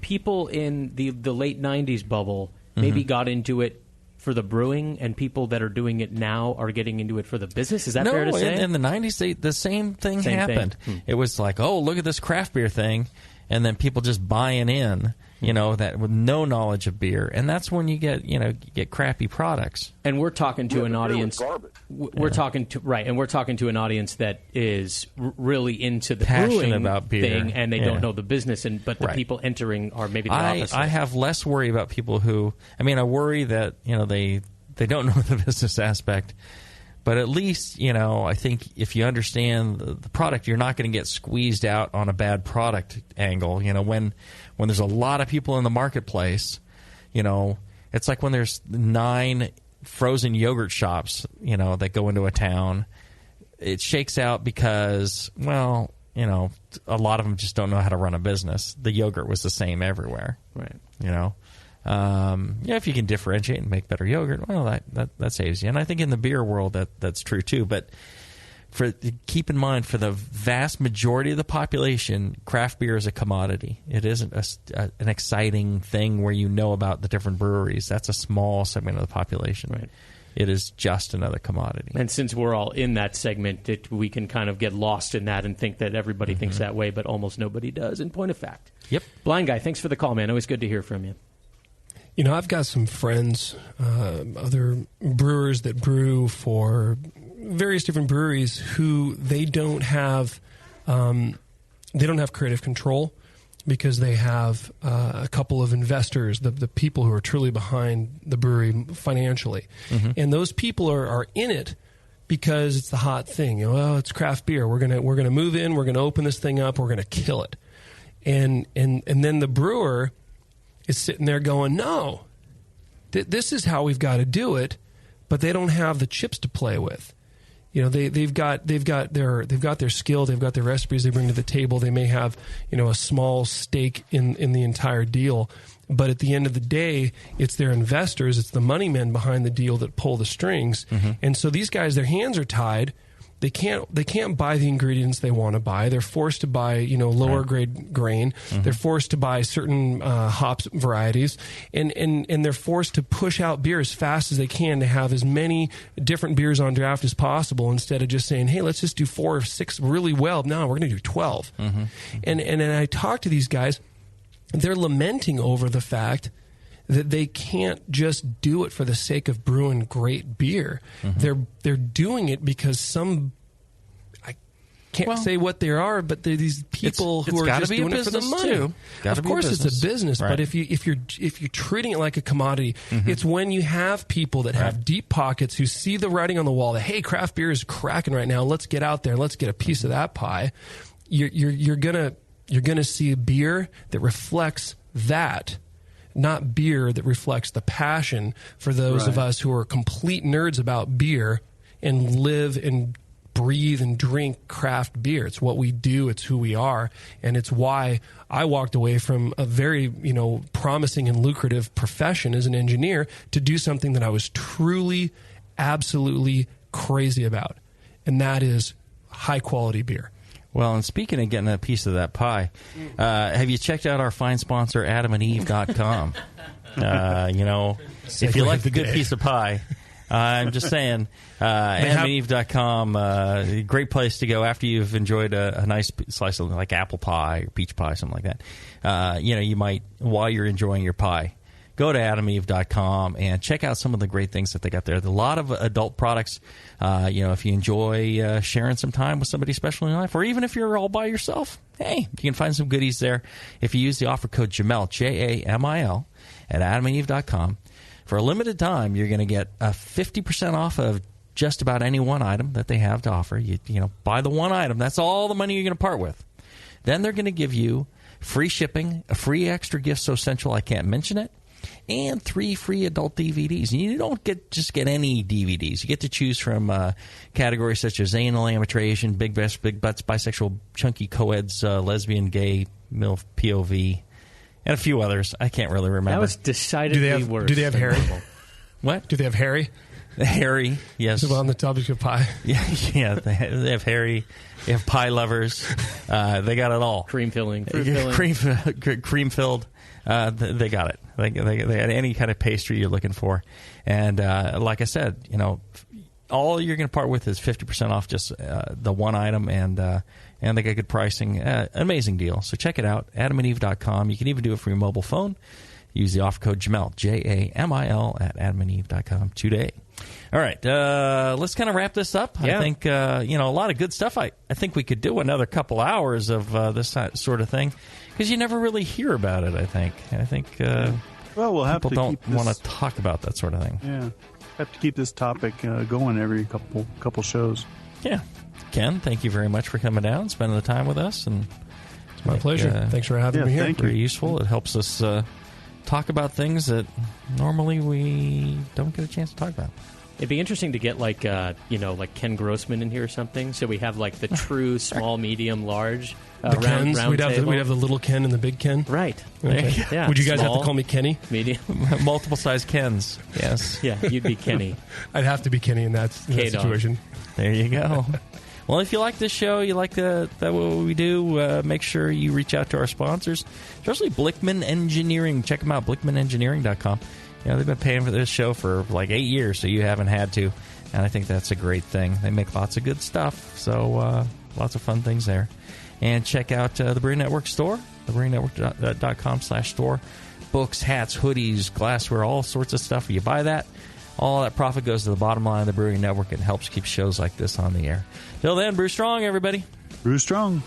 people in the late 90s bubble maybe got into it for the brewing, and people that are doing it now are getting into it for the business. Is that fair to say? In the 90s, the same thing happened. It was like, oh, look at this craft beer thing, and then people just buying in, that with no knowledge of beer, and that's when you get crappy products. And we're talking to an audience. We're talking to an audience that is really into the passionate brewing about beer thing, and they don't know the business. But the people entering are maybe the opposite. I have less worry about people who. I mean, I worry that they don't know the business aspect. But at least, I think if you understand the product, you're not going to get squeezed out on a bad product angle. When there's a lot of people in the marketplace, it's like when there's 9 frozen yogurt shops, that go into a town. It shakes out because, a lot of them just don't know how to run a business. The yogurt was the same everywhere. Right. If you can differentiate and make better yogurt, well, that saves you. And I think in the beer world that's true too. But keep in mind, for the vast majority of the population, craft beer is a commodity. It isn't an exciting thing where you know about the different breweries. That's a small segment of the population. Right. It is just another commodity. And since we're all in that segment, we can kind of get lost in that and think that everybody thinks that way, but almost nobody does. In point of fact. Yep. Blind Guy, thanks for the call, man. Always good to hear from you. I've got some friends, other brewers that brew for various different breweries who they don't have creative control because they have a couple of investors, the people who are truly behind the brewery financially, and those people are in it because it's the hot thing. It's craft beer. We're gonna move in. We're gonna open this thing up. We're gonna kill it, and then the brewer is sitting there going, no, this is how we've got to do it, but they don't have the chips to play with. They've got their skill, they've got their recipes they bring to the table. They may have a small stake in the entire deal, but at the end of the day, it's their investors, it's the money men behind the deal that pull the strings. And so these guys, their hands are tied. They can't buy the ingredients they want to buy. They're forced to buy lower grade grain. They're forced to buy certain hops varieties, and they're forced to push out beer as fast as they can to have as many different beers on draft as possible, instead of just saying, hey, let's just do 4 or 6 really well. No, we're going to do 12. And I talk to these guys, they're lamenting over the fact that they can't just do it for the sake of brewing great beer. They're doing it because I can't say what they are, but they're these people who are just doing it for the money. Of course, it's a business, right. But if you're treating it like a commodity, it's when you have people that have deep pockets who see the writing on the wall that, hey, craft beer is cracking right now. Let's get out there. Let's get a piece of that pie. You're gonna see a beer that reflects that. Not beer that reflects the passion for those of us who are complete nerds about beer and live and breathe and drink craft beer. It's what we do. It's who we are. And it's why I walked away from a very, promising and lucrative profession as an engineer to do something that I was truly, absolutely crazy about. And that is high quality beer. Well, and speaking of getting a piece of that pie, have you checked out our fine sponsor, AdamandEve.com? If you like a good piece of pie, I'm just saying, AdamandEve.com, great place to go after you've enjoyed a nice slice of like apple pie or peach pie, something like that. You might, while you're enjoying your pie, go to AdamandEve.com and check out some of the great things that they got there. There's a lot of adult products. If you enjoy sharing some time with somebody special in your life, or even if you're all by yourself, hey, you can find some goodies there. If you use the offer code Jamil, Jamil, at AdamandEve.com, for a limited time, you're going to get 50% off of just about any one item that they have to offer. You buy the one item. That's all the money you're going to part with. Then they're going to give you free shipping, a free extra gift so essential I can't mention it, and 3 free adult DVDs. And you don't just get any DVDs. You get to choose from categories such as anal, arbitration, big breasts, big butts, bisexual, chunky co-eds, lesbian, gay, MILF, POV, and a few others. I can't really remember. That was decidedly worse. Do they have Harry? What? Do they have Harry? Harry, yes. On the topic of pie. Yeah, they have Harry. They have pie lovers. They got it all. Cream filling. Cream filled. They got it. They got any kind of pastry you're looking for. And like I said, all you're going to part with is 50% off just the one item, and and they got good pricing. Amazing deal. So check it out, adamandeve.com. You can even do it for your mobile phone. Use the offer code Jamil, Jamil, at adamandeve.com today. All right, let's kind of wrap this up. Yeah. I think, a lot of good stuff. I think we could do another couple hours of this sort of thing, because you never really hear about it, I think. Well, we'll have people to don't keep want this- to talk about that sort of thing. Yeah, have to keep this topic going every couple shows. Yeah. Ken, thank you very much for coming down, spending the time with us. And it's my pleasure. Thanks for having me here. Thank very you. useful. It helps us talk about things that normally we don't get a chance to talk about. It'd be interesting to get like Ken Grossman in here or something. So we have like the true small, medium, large The Kens. round We'd have the little Ken and the big Ken. Right. Okay. Yeah. Would you guys Small, have to call me Kenny? Medium. Multiple size Kens. Yes. Yeah, you'd be Kenny. I'd have to be Kenny in that situation. There you go. Well, if you like this show, you like that what we do, make sure you reach out to our sponsors, especially Blickman Engineering. Check them out, blickmanengineering.com. They've been paying for this show for like 8 years, so you haven't had to. And I think that's a great thing. They make lots of good stuff, so lots of fun things there. And check out the Brewing Network store, thebrewingnetwork.com/store. Books, hats, hoodies, glassware, all sorts of stuff. You buy that, all that profit goes to the bottom line of the Brewing Network and helps keep shows like this on the air. Till then, brew strong, everybody. Brew strong.